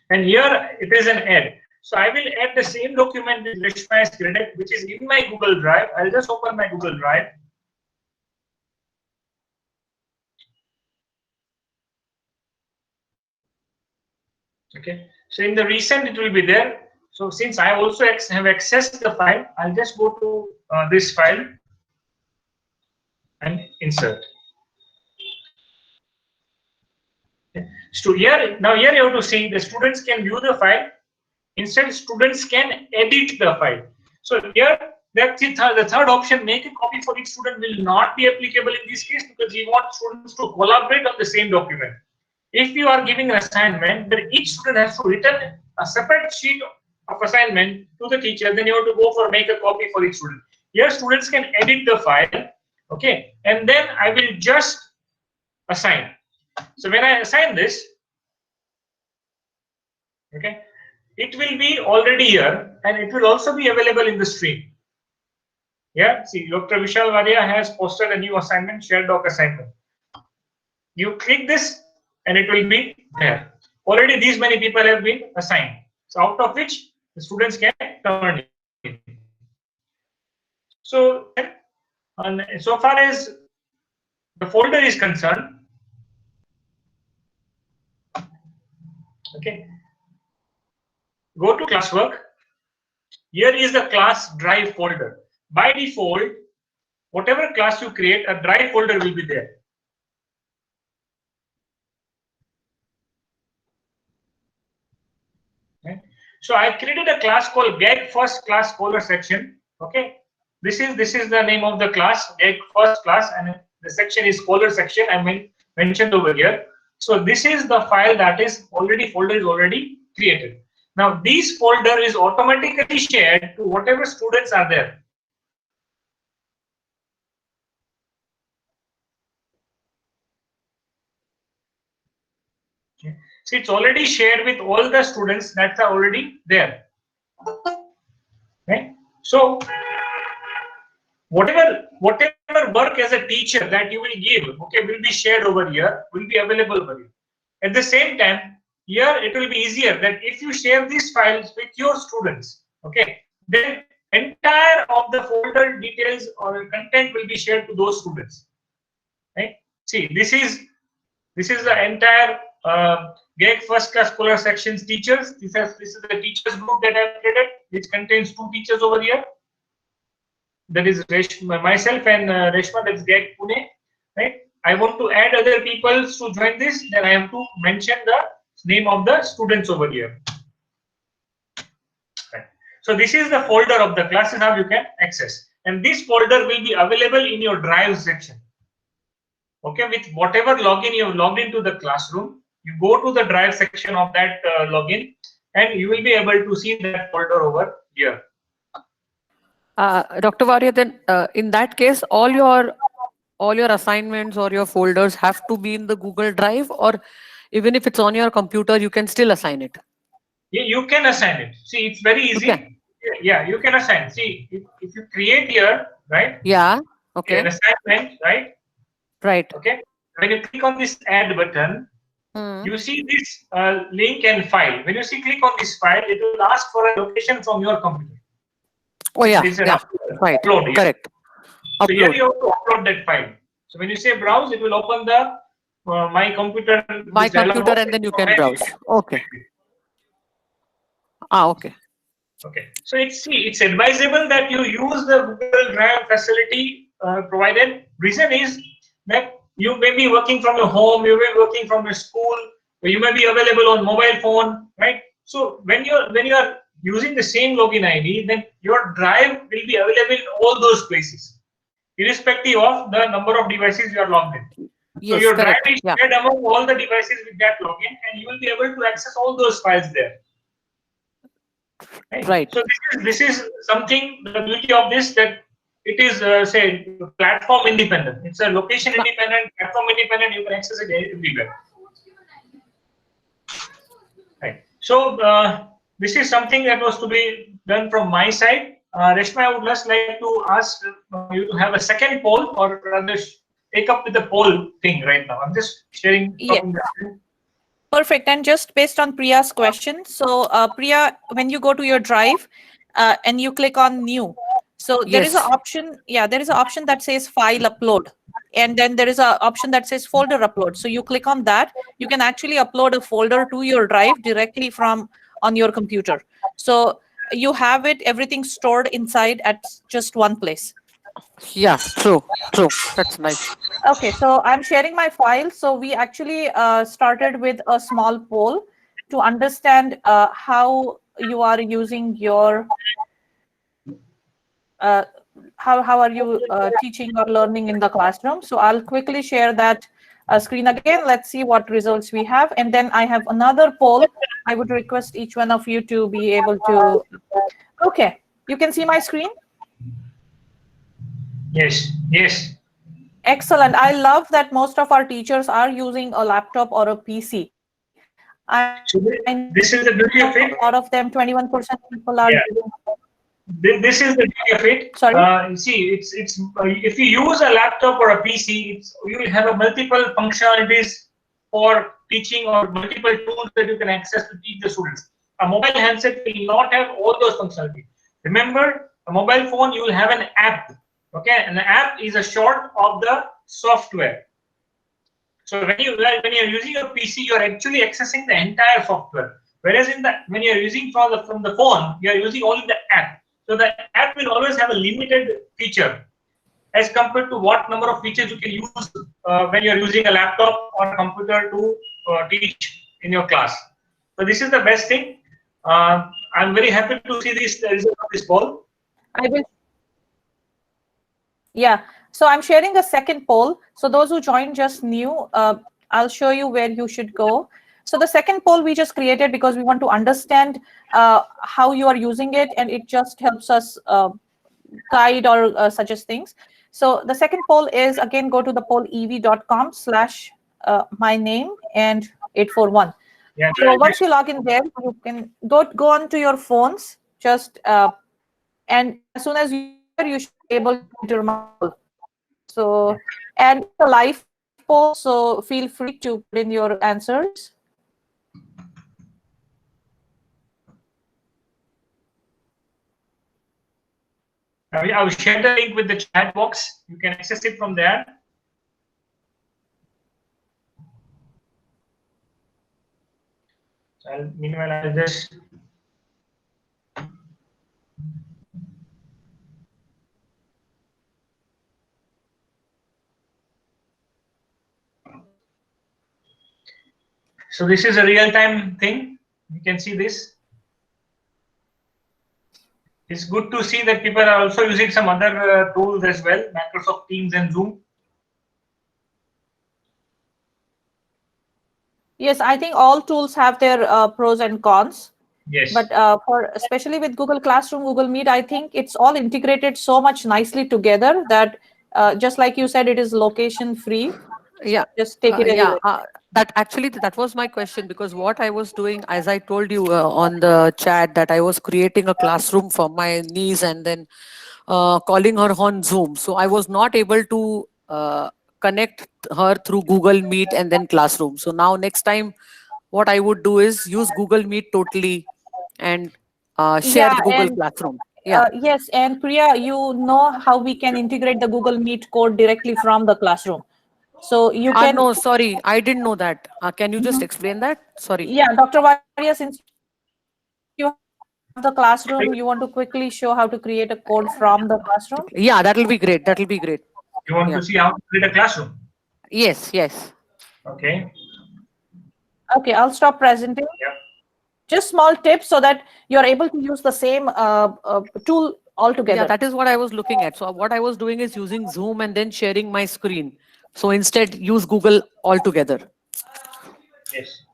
And here it is an add. So I will add the same document with Reshma has created, which is in my Google Drive. I'll just open my Google Drive. Okay. So in the recent, it will be there. So since I also have accessed the file, I'll just go to this file and insert. Okay. So here, now here you have to see the students can view the file. Instead, students can edit the file. So here, the third option, make a copy for each student, will not be applicable in this case because we want students to collaborate on the same document. If you are giving an assignment, then each student has to return a separate sheet of assignment to the teacher. Then you have to go for make a copy for each student. Here, students can edit the file, okay, and then I will just assign. So when I assign this, okay, it will be already here, and it will also be available in the stream. Yeah, see, Dr. Vishal Varia has posted a new assignment, shared doc assignment. You click this, and it will be there. Already, these many people have been assigned. So, out of which the students can turn in. So, so far as the folder is concerned, Okay. Go to classwork. Here is the class drive folder. By default, whatever class you create, a drive folder will be there. Okay. So I created a class called Get First Class Scholar section. Okay. This is the name of the class, Get First Class, and the section is Scholar section. I mentioned over here. So this is the file that is already folder is already created. Now this folder is automatically shared to whatever students are there. Okay. So it's already shared with all the students that are already there. Okay. So whatever work as a teacher that you will give, okay, will be shared over here, will be available for you. At the same time, here it will be easier that if you share these files with your students, okay, then entire of the folder details or content will be shared to those students. Right? See, this is the entire Get First Class Scholar sections teachers. This is the teachers group that I have created, which contains 2 teachers over here. That is Reshma, myself and Reshma, that's GAG Pune, right? I want to add other people to join this, then I have to mention the name of the students over here. Right. So this is the folder of the classes how you can access, and this folder will be available in your drive section. Okay, with whatever login you have logged into the classroom, you go to the drive section of that login, and you will be able to see that folder over here. Dr. Varia, then in that case, all your assignments or your folders have to be in the Google Drive, or even if it's on your computer, you can still assign it. Yeah, you can assign it. See, it's very easy. Okay. Yeah, you can assign. See, if you create here, right? Yeah. Okay. An assignment, right? Right. Okay. When you click on this add button, you see this link and file. When you click on this file, it will ask for a location from your computer. Oh yeah. Yeah. Right. Upload, correct. So here Upload. you have to upload that file. So when you say browse, it will open the my computer. My computer, and then you can browse. Okay. Okay. Okay. So it's advisable that you use the Google Drive facility provided. Reason is that you may be working from your home, you may be working from your school, or you may be available on mobile phone, right? So when you are using the same login ID, then your drive will be available in all those places, irrespective of the number of devices you are logged in. Yes, so your correct. drive is shared among all the devices with that login, and you will be able to access all those files there. Right. So this is something, the beauty of this, that it is say platform independent. It's a location independent, platform independent. You can access it everywhere. Right. So this is something that was to be done from my side. Reshma, I would just like to ask you to have a second poll, or rather take up with the poll thing right now. I'm just sharing. Yeah. Perfect. And just based on Priya's question, so Priya, when you go to your drive and you click on new, so there is an option. Yeah, there is an option that says file upload, and then there is an option that says folder upload. So you click on that, you can actually upload a folder to your drive directly from on your computer. So you have it, everything stored inside at just one place. Yeah, true. That's nice. Okay, so I'm sharing my file. So we actually started with a small poll to understand how you are using your, how are you teaching or learning in the classroom. So I'll quickly share that screen again. Let's see what results we have. And then I have another poll. I would request each one of you to be able to, okay, you can see my screen? Yes. Excellent. I love that most of our teachers are using a laptop or a PC. So this is the beauty of it. Out of them, 21% people are using. This is the beauty of it. Sorry. See, it's if you use a laptop or a PC, you will have a multiple functionalities for teaching, or multiple tools that you can access to teach the students. A mobile handset will not have all those functionalities. Remember, a mobile phone, you will have an app. Okay, and the app is a short of the software. So when you're using a PC, you're actually accessing the entire software. Whereas when you're using from the phone, you're using only the app. So the app will always have a limited feature as compared to what number of features you can use when you're using a laptop or a computer to teach in your class. So this is the best thing. I'm very happy to see this result of this poll. I will. Yeah. So I'm sharing the second poll. So those who joined just new, I'll show you where you should go. So the second poll we just created because we want to understand how you are using it, and it just helps us guide or suggest things. So the second poll is, again, go to the pollev.com/my name and 841. Yeah, So once you log in there, you can go onto your phones, just and as soon as you should be able to enter my poll. So, and it's a live poll, so feel free to put in your answers. I will share the link with the chat box. You can access it from there. So meanwhile, I'll just so this is a real-time thing. You can see this. It's good to see that people are also using some other tools as well, Microsoft Teams and Zoom. Yes, I think all tools have their pros and cons. Yes. But for especially with Google Classroom, Google Meet, I think it's all integrated so much nicely together that just like you said, it is location free. Yeah. Just take it Yeah, anywhere. that was my question, because what I was doing, as I told you on the chat, that I was creating a classroom for my niece and then calling her on Zoom. So I was not able to connect her through Google Meet and then Classroom. So now next time, what I would do is use Google Meet totally and share Yeah, the Google and Classroom. Yeah. yes, and Priya, you know how we can integrate the Google Meet code directly from the classroom. So you can, No, sorry, I didn't know that. Can you just Mhm. explain that? Sorry. Yeah, Dr. Varia, since you have the classroom, you want to quickly show how to create a code from the classroom? Yeah, that'll be great. That'll be great. You want Yeah. to see how to create a classroom? Yes, yes. Okay. Okay, I'll stop presenting. Yeah. Just small tips so that you're able to use the same tool altogether. Yeah, that is what I was looking at. So what I was doing is using Zoom and then sharing my screen. So instead, use Google altogether. Yes.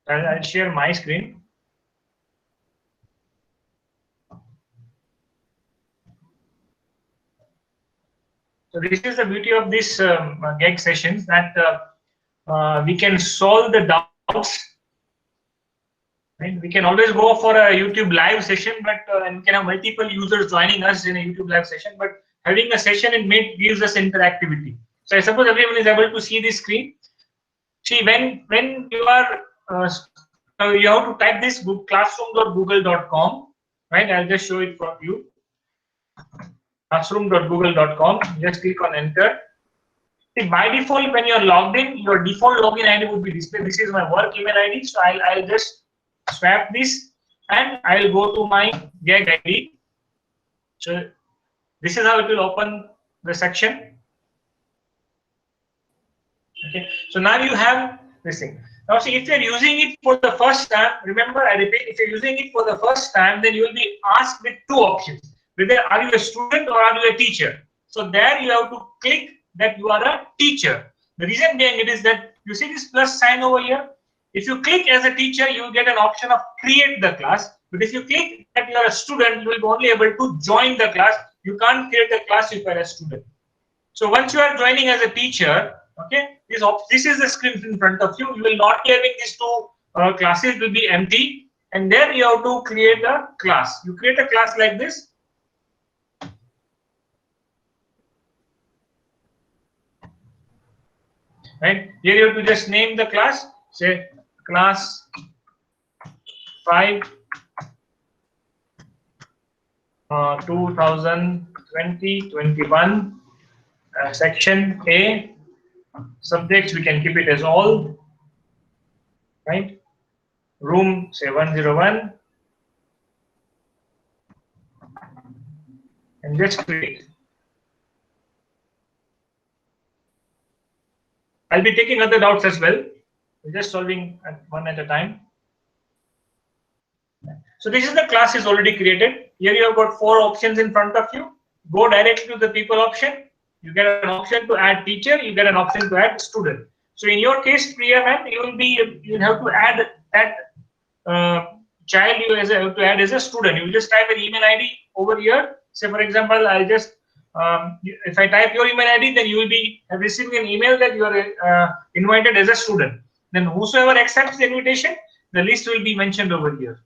I'll share my screen. So this is the beauty of this GEG sessions, that we can solve the doubts. Right? We can always go for a YouTube live session, but and we can have multiple users joining us in a YouTube live session. But having a session in Meet gives us interactivity. So I suppose everyone is able to see this screen. See, when you are you have to type this classroom.google.com, right? I'll just show it for you. Classroom.google.com. Just click on enter. See, by default, when you're logged in, your default login ID would be displayed. This is my work email ID, so I'll just swap this and I'll go to my GEG ID. So this is how it will open the section. Okay, so now you have this thing. Now see, if you're using it for the first time, remember, I repeat, if you're using it for the first time, then you will be asked with two options. Whether are you a student or are you a teacher? So there you have to click that you are a teacher. The reason being it is that you see this plus sign over here. If you click as a teacher, you will get an option of create the class. But if you click that you are a student, you will be only able to join the class. You can't create a class if you are a student. So once you are joining as a teacher, okay, this is the screen in front of you. You will not be having these two classes, will be empty, and then you have to create a class. You create a class like this. Right here, you have to just name the class. Say class 5 2020-21 section A. Subjects, we can keep it as all, right? Room, say 101, and just create. I'll be taking other doubts as well. We're just solving one at a time. So this is the class is already created. Here you have got 4 options in front of you. Go directly to the people option. You get an option to add teacher. You get an option to add student. So in your case, Priya ma'am, you'll have to add that child you have to add as a student. You just type an email ID over here. Say for example, I'll just if I type your email ID, then you will be receiving an email that you are invited as a student. Then whosoever accepts the invitation, the list will be mentioned over here.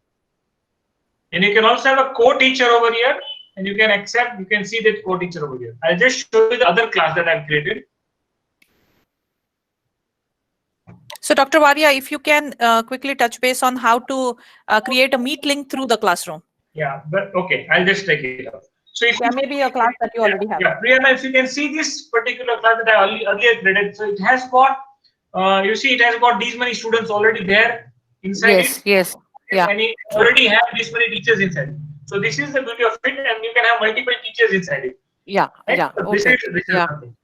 And you can also have a co-teacher over here, and you can accept, you can see that co-teacher over here. I'll just show you the other class that I've created. So Dr. Waria, if you can quickly touch base on how to create a Meet link through the classroom. Yeah, but okay, I'll just take it out. So if There may be a class that you already have. Yeah, Priya, if you can see this particular class that I earlier created, so it has got, you see, it has got these many students already there inside Yes, it. yes. Yeah. And it already have this many teachers inside. So this is the beauty of it, and you can have multiple teachers inside it. Yeah, Right? yeah. So this Okay. is Yeah. something.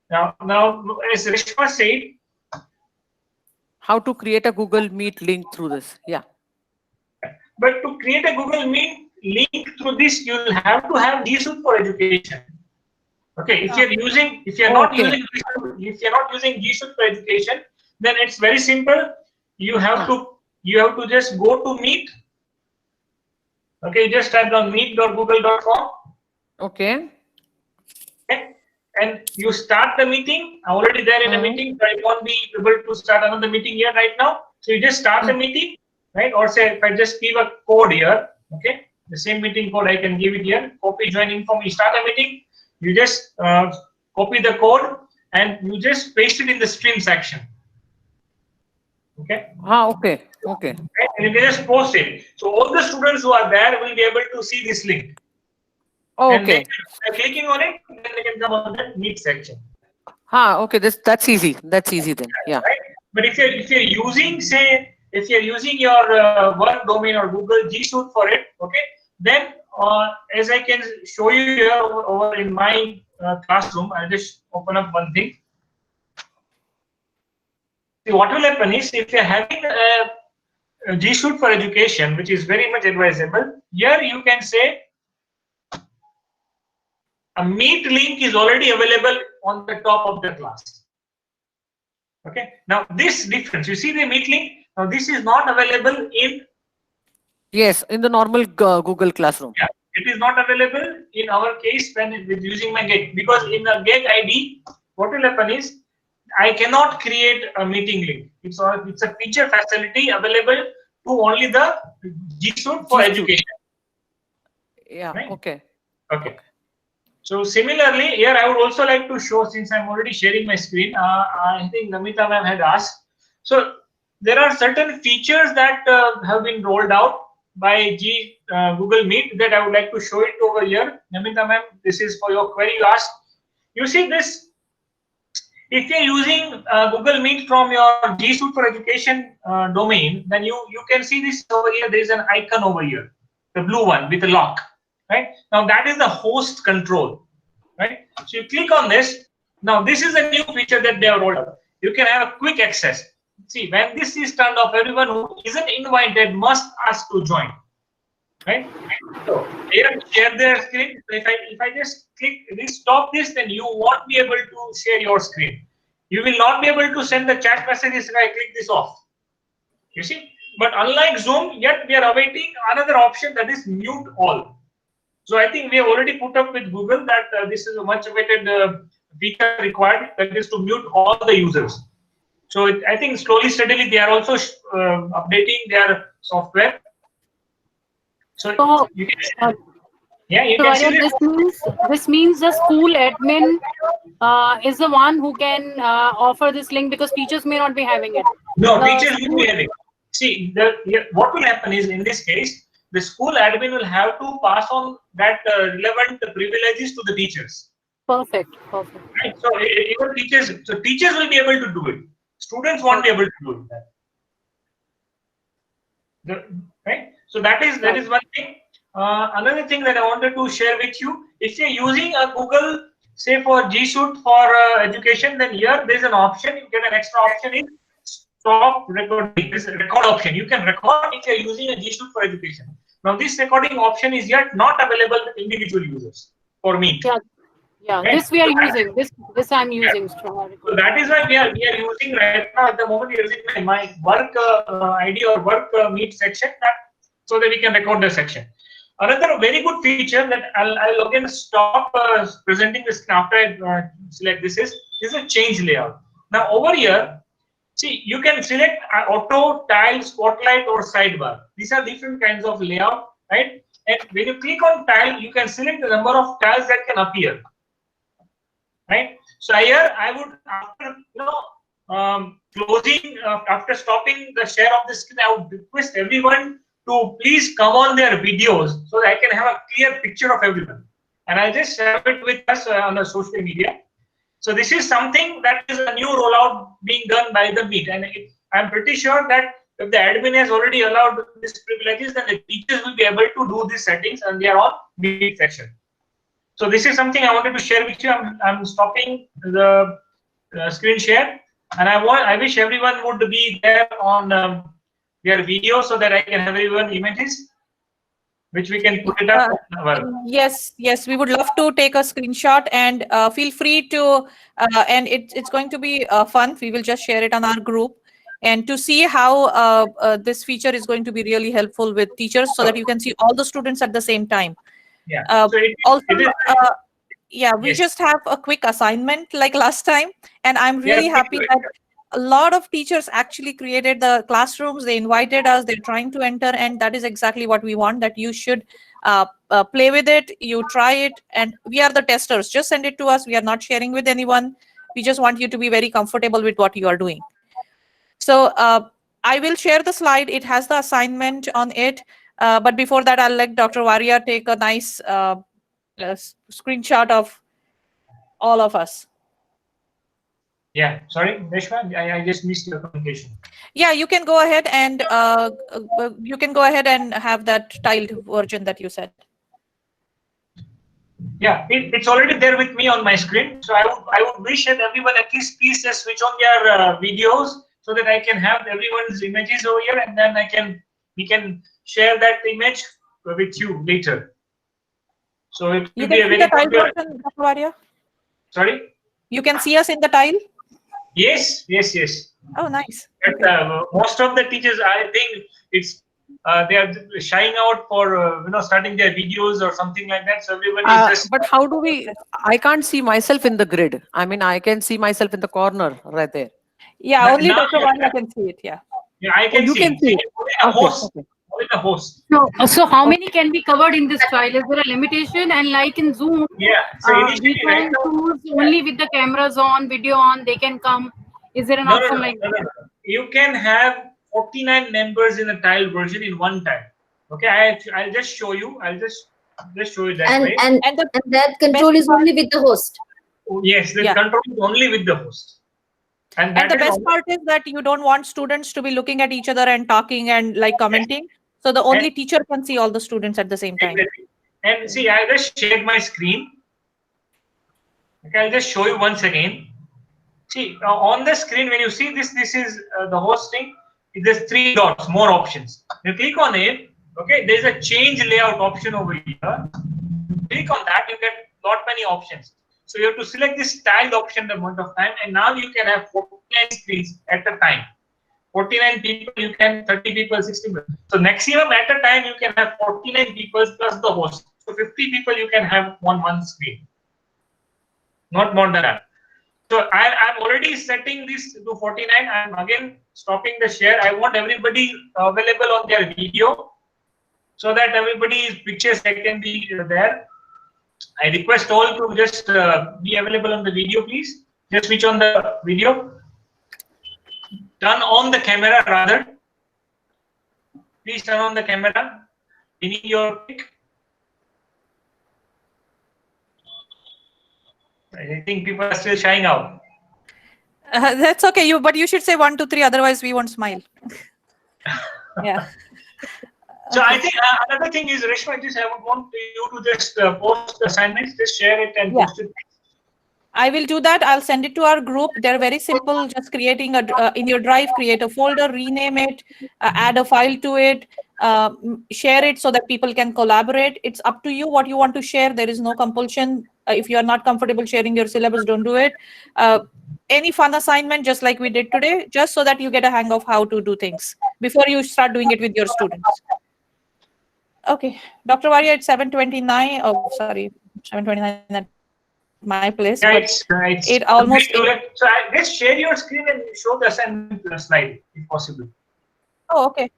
Now, as Rishma said, How to create a Google Meet link through this. Yeah. but to create a Google Meet link through this, you'll have to have G Suite for Education. Okay, if you're using, if you're not using G Suite for Education, then it's very simple. You have to just go to Meet. Okay, just type down meet.google.com. Okay. Okay, and you start the meeting. I'm already there in a meeting, so I won't be able to start another meeting here right now. So you just start the meeting, right? Or say if I just give a code here, okay, the same meeting code I can give it here. Copy join info. You start a meeting. You just copy the code and you just paste it in the stream section. Okay. Okay. Okay. Right? And you can just post it. So all the students who are there will be able to see this link. And Okay. by clicking on it, then they can come on the Meet section. Okay. That's easy. That's easy then. Yeah. Right? But if you're using, say, if you're using your work domain or Google G Suite for it, okay, then as I can show you here over in my classroom, I'll just open up one thing. See, what will happen is if you're having a G Suite for Education, which is very much advisable, here you can say a Meet link is already available on the top of the class. Okay. Now this difference, you see the Meet link. Now this is not available in. Yes, in the normal Google Classroom. Yeah, it is not available in our case when with using my Gig, because in the Gig ID, what will happen is I cannot create a meeting link. It's a feature facility available to only the G Suite for G Suite. Education. Yeah. Right. Okay. Okay. So similarly, here I would also like to show, since I'm already sharing my screen, I think Namita ma'am had asked. So there are certain features that have been rolled out by Google Meet that I would like to show it over here. Namita ma'am, this is for your query you asked. You see this? If you're using Google Meet from your G Suite for Education domain, then you can see this over here. There is an icon over here, the blue one with a lock. Right now, that is the host control. Right, so you click on this. Now, this is a new feature that they have rolled out. You can have a quick access. See, when this is turned off, everyone who isn't invited must ask to join. Right. So here, share their screen. So if I just click stop this, then you won't be able to share your screen. You will not be able to send the chat messages if I click this off. You see, but unlike Zoom, yet we are awaiting another option, that is mute all. So I think we have already put up with Google that this is a much awaited feature required, that is to mute all the users. So I think slowly, steadily, they are also updating their software. So you can, yeah, you can see this means the school admin is the one who can offer this link, because teachers may not be having it. No, teachers will be having. See, what will happen is, in this case, the school admin will have to pass on that relevant privileges to the teachers. Perfect. Perfect. Right? So even teachers will be able to do it. Students won't be able to do it. Right? So that is one thing. Another thing that I wanted to share with you, if you're using a Google, say for G Suite for education, then here there's an option. You get an extra option in stop recording. This record option. You can record if you're using a G Suite for education. Now this recording option is yet not available with individual users for me. Yeah. Yeah. Right? This we are using. This I'm using. So that is why we are using right now at the moment. We are using my work ID or work meet section so that we can record the section. Another very good feature that I'll again stop presenting this after I select this is a change layout. Now over here, see, you can select auto, tile, spotlight, or sidebar. These are different kinds of layout, right? And when you click on tile, you can select the number of tiles that can appear. Right. So here I would, after closing, after stopping the share of the screen, I would request everyone to please come on their videos so that I can have a clear picture of everyone. And I'll just share it with us on the social media. So this is something that is a new rollout being done by the Meet, and I'm pretty sure that if the admin has already allowed these privileges, then the teachers will be able to do these settings, and they are on Meet section. So this is something I wanted to share with you. I'm stopping the screen share, and I wish everyone would be there on their video so that I can have everyone images, which we can put it up. Yes, we would love to take a screenshot, and feel free to, and it's going to be fun. We will just share it on our group, and to see how this feature is going to be really helpful with teachers so that you can see all the students at the same time. Yeah. We just have a quick assignment like last time, and I'm really happy that a lot of teachers actually created the classrooms. They invited us, they're trying to enter, and that is exactly what we want, that you should play with it, you try it, and we are the testers. Just send it to us. We are not sharing with anyone. We just want you to be very comfortable with what you are doing. So I will share the slide. It has the assignment on it. But before that, I'll let Dr. Waria take a nice screenshot of all of us. Yeah, sorry, Reshma, I just missed your communication. Yeah, you can go ahead and have that tiled version that you said. Yeah, it's already there with me on my screen. So I would wish that everyone at least please just switch on their videos so that I can have everyone's images over here, and then we can share that image with you later. So it will be a very good version, Dr. Waria? Sorry? You can see us in the tile? Yes. Oh, nice. But, most of the teachers, I think they are shying out for starting their videos or something like that. So everyone is just. But how do we? I can't see myself in the grid. I mean, I can see myself in the corner right there. Yeah, only Dr. Waria can see it. Yeah. Yeah, I can see. You can see. Only the host. So how many can be covered in this trial? Is there a limitation? And like in Zoom, yeah, so initially, we can choose only with the cameras on, video on, they can come. Is there an option like that? No. You can have 49 members in a tile version in one time. Okay, I'll just show you. I'll just show you that way. And that control is only with the host. Yes, the control is only with the host. And the best part is that you don't want students to be looking at each other and talking and like commenting. So the only teacher can see all the students at the same time. Exactly. And see, I just shared my screen. Okay, I'll just show you once again. See, on the screen, when you see this is the hosting. There's 3 dots, more options. You click on it. Okay, there's a change layout option over here. Click on that, you get lot many options. So you have to select this tiled option the amount of time, and now you can have 49 screens at a time. 49 people, you can 30 people, 60 people. So maximum at a time you can have 49 people plus the host. So 50 people you can have on one screen. Not more than that. So I'm already setting this to 49. I'm again stopping the share. I want everybody available on their video so that everybody's pictures can be there. I request all to just be available on the video, please. Just switch on the video. Turn on the camera rather. Please turn on the camera. We need your pic. I think people are still shying out. That's okay. But you should say 1, 2, 3. Otherwise, we won't smile. Yeah. So Okay. I think another thing is, Reshma, just I would want you to just post the assignments, just share it and Yeah. post it. I will do that. I'll send it to our group. They're very simple. Just creating in your drive, create a folder, rename it, add a file to it, share it so that people can collaborate. It's up to you what you want to share. There is no compulsion. If you are not comfortable sharing your syllabus, don't do it. Any fun assignment, just like we did today, just so that you get a hang of how to do things before you start doing it with your students. Okay, Dr. Varia, it's 7:29. Oh, sorry, 7:29 at my place, Yeah, but it's it almost. So just share your screen and show the assignment slide if possible. Oh, okay.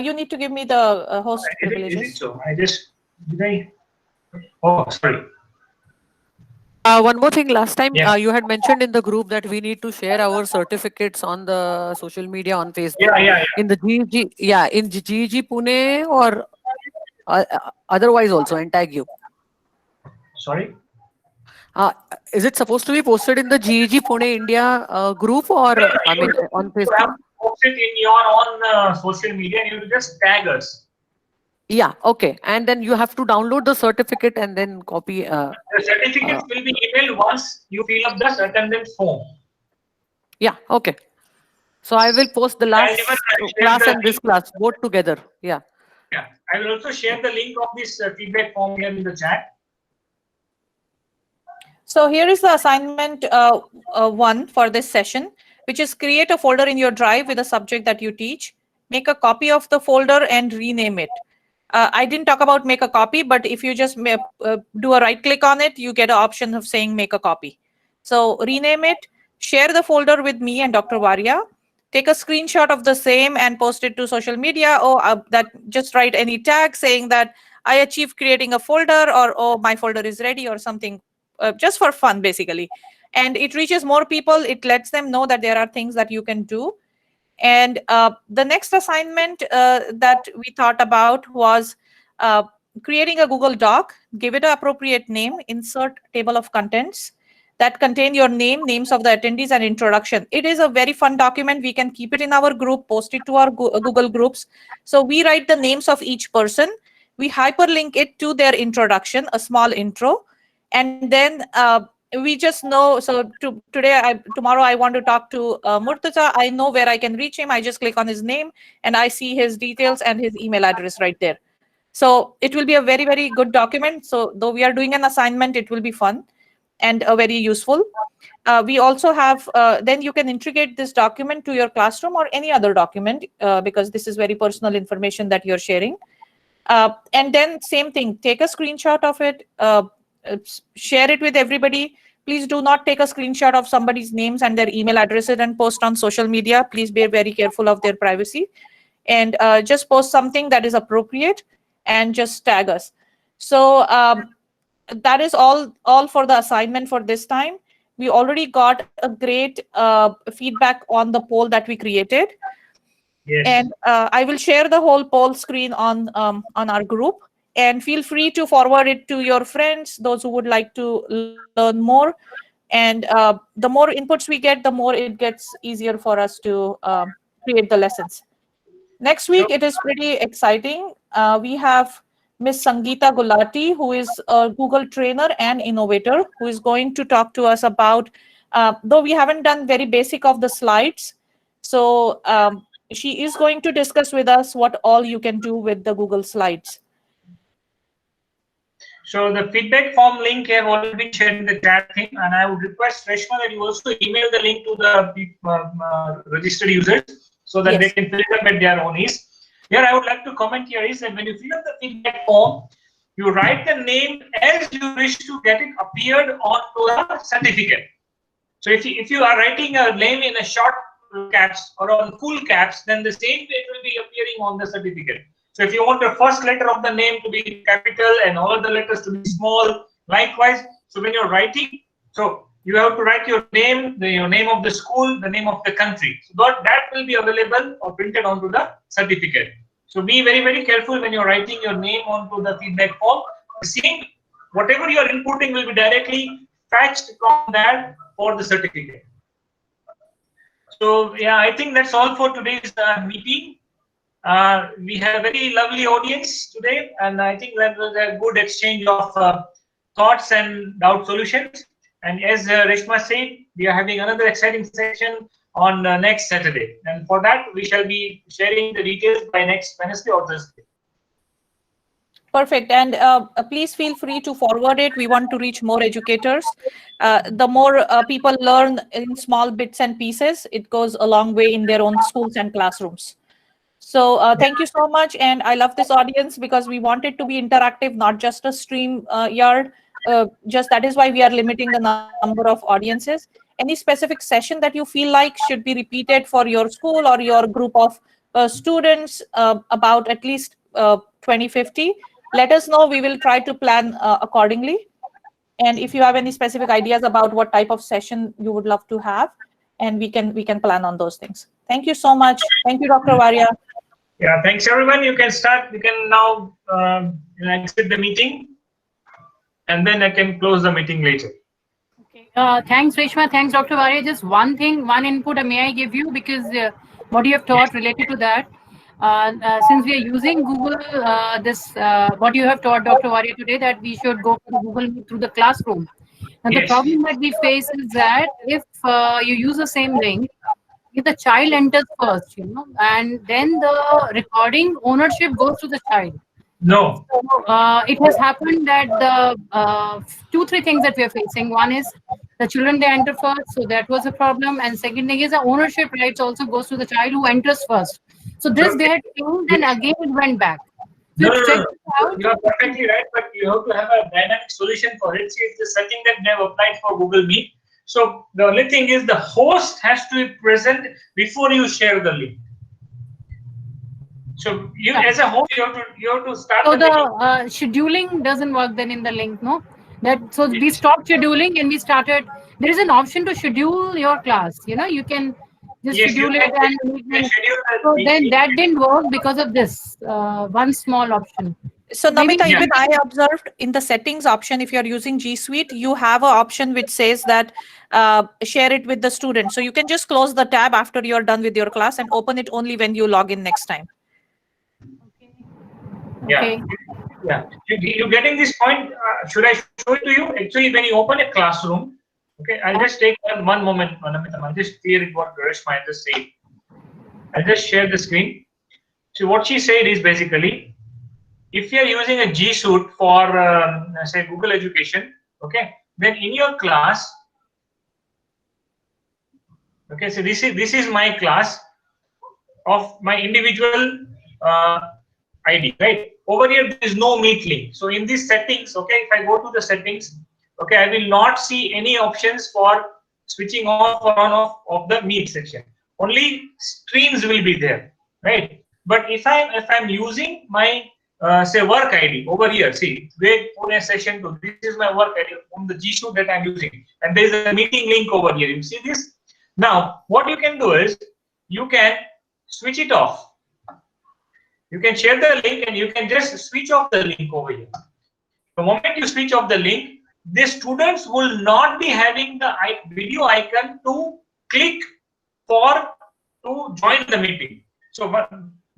You need to give me the host privileges. Is it so? Did I? Oh, sorry. One more thing, last time Yeah. you had mentioned in the group that we need to share our certificates on the social media on Facebook. Yeah. In the GEG, in GEG Pune or otherwise also, and tag you. Sorry. Is it supposed to be posted in the GEG Pune India group or I mean on You Facebook? have to post it in your own social media and you will just tag us. Yeah, okay. And then you have to download the certificate and then copy. The certificates will be emailed once you fill up the attendance form. Yeah, okay. So I will post the last even share class the and this link. class both together. Yeah. Yeah. I will also share the link of this feedback form here in the chat. So here is the assignment one for this session, which is create a folder in your drive with a subject that you teach. Make a copy of the folder and rename it. I didn't talk about make a copy, but if you just do a right click on it, you get an option of saying make a copy. So rename it, share the folder with me and Dr. Varia. Take a screenshot of the same and post it to social media, or that just write any tag saying that I achieved creating a folder, or oh, my folder is ready, or something, just for fun basically. And it reaches more people. It lets them know that there are things that you can do. And the next assignment that we thought about was creating a Google Doc, give it an appropriate name, insert table of contents that contain your name, names of the attendees, and introduction. It is a very fun document. We can keep it in our group, post it to our Google groups. So we write the names of each person. We hyperlink it to their introduction, a small intro, and then we just know. So tomorrow I want to talk to Murtaza. I know where I can reach him. I just click on his name and I see his details and his email address right there. So it will be a very, very good document. So though we are doing an assignment, it will be fun and very useful. We also have, then you can integrate this document to your classroom or any other document because this is very personal information that you're sharing. And then same thing, take a screenshot of it, share it with everybody. Please do not take a screenshot of somebody's names and their email addresses and post on social media. Please be very careful of their privacy. And just post something that is appropriate and just tag us. So that is all for the assignment for this time. We already got a great feedback on the poll that we created. Yes. And I will share the whole poll screen on our group. And feel free to forward it to your friends, those who would like to learn more. And the more inputs we get, the more it gets easier for us to create the lessons. Next week, it is pretty exciting. We have Miss Sangeeta Gulati, who is a Google trainer and innovator, who is going to talk to us about, though we haven't done very basic of the slides. So she is going to discuss with us what all you can do with the Google Slides. So the feedback form link have already been shared in the chat thing, and I would request Reshma that you also email the link to the registered users so that they can fill it up at their own ease. Here I would like to comment here is that when you fill up the feedback form, you write the name as you wish to get it appeared onto the certificate. So if you are writing a name in a short caps or on full caps, then the same way it will be appearing on the certificate. So if you want the first letter of the name to be capital and all of the letters to be small, likewise. So when you're writing, so you have to write your name, your name of the school, the name of the country. So that will be available or printed onto the certificate. So be very, very careful when you're writing your name onto the feedback form. The same, whatever you are inputting will be directly fetched from that for the certificate. So yeah, I think that's all for today's meeting. We have a very lovely audience today, and I think that was a good exchange of thoughts and doubt solutions. And as Reshma said, we are having another exciting session on next Saturday, and for that we shall be sharing the details by next Wednesday or Thursday. Perfect. And please feel free to forward it. We want to reach more educators. The more people learn in small bits and pieces, it goes a long way in their own schools and classrooms. So thank you so much. And I love this audience because we want it to be interactive, not just a stream yard. Just that is why we are limiting the number of audiences. Any specific session that you feel like should be repeated for your school or your group of students, about at least 2050, let us know. We will try to plan accordingly. And if you have any specific ideas about what type of session you would love to have, and we can plan on those things. Thank you so much. Thank you, Dr. Varia. Yeah, thanks everyone. You can start. You can now exit the meeting, and then I can close the meeting later. Okay. Thanks, Reshma. Thanks, Dr. Varia. Just one thing, one input may I give you, because what you have taught related to that. Since we are using Google, what you have taught, Dr. Varia, today, that we should go for Google Meet through the classroom. And the problem that we face is that if you use the same link, if the child enters first, and then the recording ownership goes to the child. No. So it has happened that the 2-3 things that we are facing. One is the children, they enter first, so that was a problem. And second thing is the ownership rights also goes to the child who enters first. So this they had changed, and again it went back. So No. out. You are perfectly right, but you have to have a dynamic solution for it. See, it's the setting that they have applied for Google Meet. So the only thing is the host has to be present before you share the link. So you, as a host, you have to start. So the scheduling doesn't work then in the link, no? So we stopped scheduling and we started. There is an option to schedule your class. You can just schedule it, and so then that didn't work because of this one small option. So Namita, even I observed in the settings option, if you're using G Suite, you have an option which says that share it with the student. So you can just close the tab after you're done with your class and open it only when you log in next time. Okay. Yeah. You getting this point? Should I show it to you? Actually, when you open a classroom, okay, I'll just take one moment, Namita. I'll just clear it what Reshma just said. I'll just share the screen. So what she said is basically, if you're using a G Suite for say Google Education, okay, then in your class, okay, so this is my class of my individual ID, right? Over here there is no Meet link. So in these settings, okay, if I go to the settings, okay, I will not see any options for switching off or on off of the Meet section. Only streams will be there, right? But if I'm using my say work ID over here, see, wait for a session 2. This is my work ID on the G Suite that I'm using, and there is a meeting link over here. You see this? Now, what you can do is you can switch it off. You can share the link and you can just switch off the link over here. The moment you switch off the link, the students will not be having the video icon to click to join the meeting. So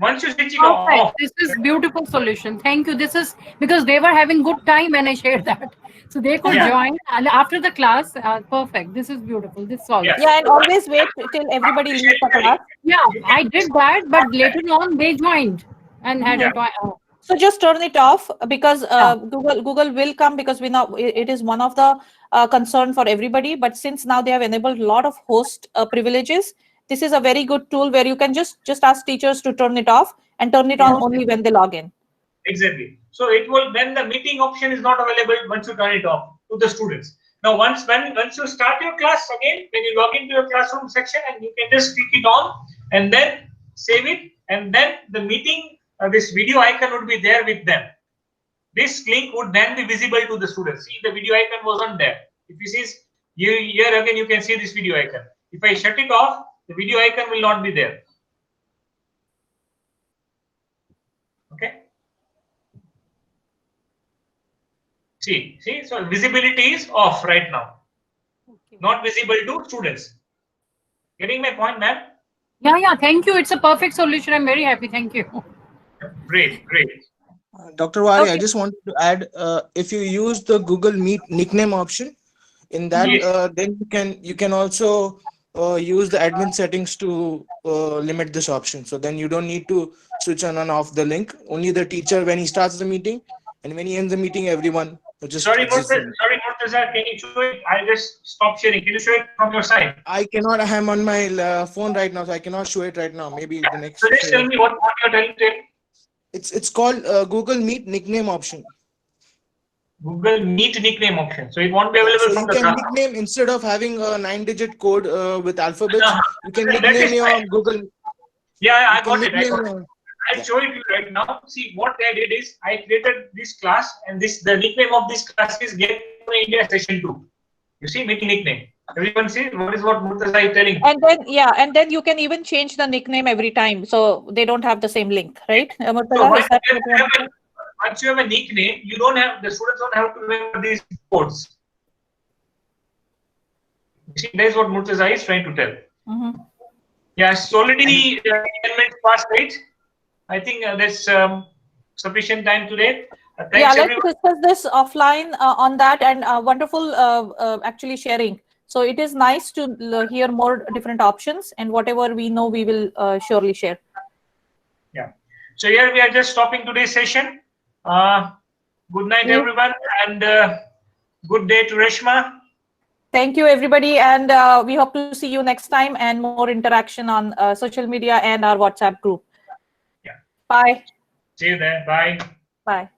once you switch it off, this is beautiful solution. Thank you. This is because they were having good time when I shared that, so they could join after the class. Perfect. This is beautiful. This solves. Yeah, and always wait till everybody leaves the class. Yeah, I did that, but later on they joined and had a. So just turn it off, because Google will come, because we know it is one of the concern for everybody. But since now they have enabled a lot of host privileges, this is a very good tool where you can just ask teachers to turn it off and turn it on only when they log in. Exactly. So it will, then the meeting option is not available once you turn it off to the students. Now once you start your class again, when you log into your classroom section, and you can just click it on and then save it, and then the meeting, this video icon would be there with them. This link would then be visible to the students. See, the video icon wasn't there. If you see here again, you can see this video icon. If I shut it off, the video icon will not be there. Okay. See, so visibility is off right now. not visible to students. Getting my point, ma'am? Yeah. Thank you. It's a perfect solution. I'm very happy. Thank you. Great, great. Dr. Wari, I Okay. just wanted to add, if you use the Google Meet nickname option, in that, Yes. then you can also use the admin settings to limit this option. So then you don't need to switch on and off the link. Only the teacher when he starts the meeting, and when he ends the meeting, everyone will just Sorry, exits the meeting. Murtaza, can you show it? I'll just stop sharing. Can you show it from your side? I cannot. I am on my phone right now, so I cannot show it right now. Maybe the next. So just tell me what you're telling to It's called Google Meet nickname option. Google Meet nickname option. So it won't be available So from you the can class. nickname, instead of having a 9-digit code with alphabets, you can That nickname is your fine. Google. Yeah, I You can got it. nickname, I'll show it to you right now. See, what I did is I created this class, and the nickname of this class is Get to Know India Session 2. You see, meeting nickname. Everyone see what Murtaza is telling. And then you can even change the nickname every time, so they don't have the same link, right? So Murtaza, is that what you want to say? once you have a nickname, the students don't have to remember these codes. You see, that is what Murtaza is trying to tell. Mhm. Yes, already 10 minutes past 8. I think there's sufficient time today. Thanks Yeah, let's everyone. discuss this offline on that, and wonderful actually sharing. So it is nice to hear more different options, and whatever we know, we will surely share. Yeah. So here we are just stopping today's session. Good night, Yeah. everyone, and good day to Reshma. Thank you, everybody, and we hope to see you next time and more interaction on social media and our WhatsApp group. Yeah. Bye. See you there. Bye. Bye.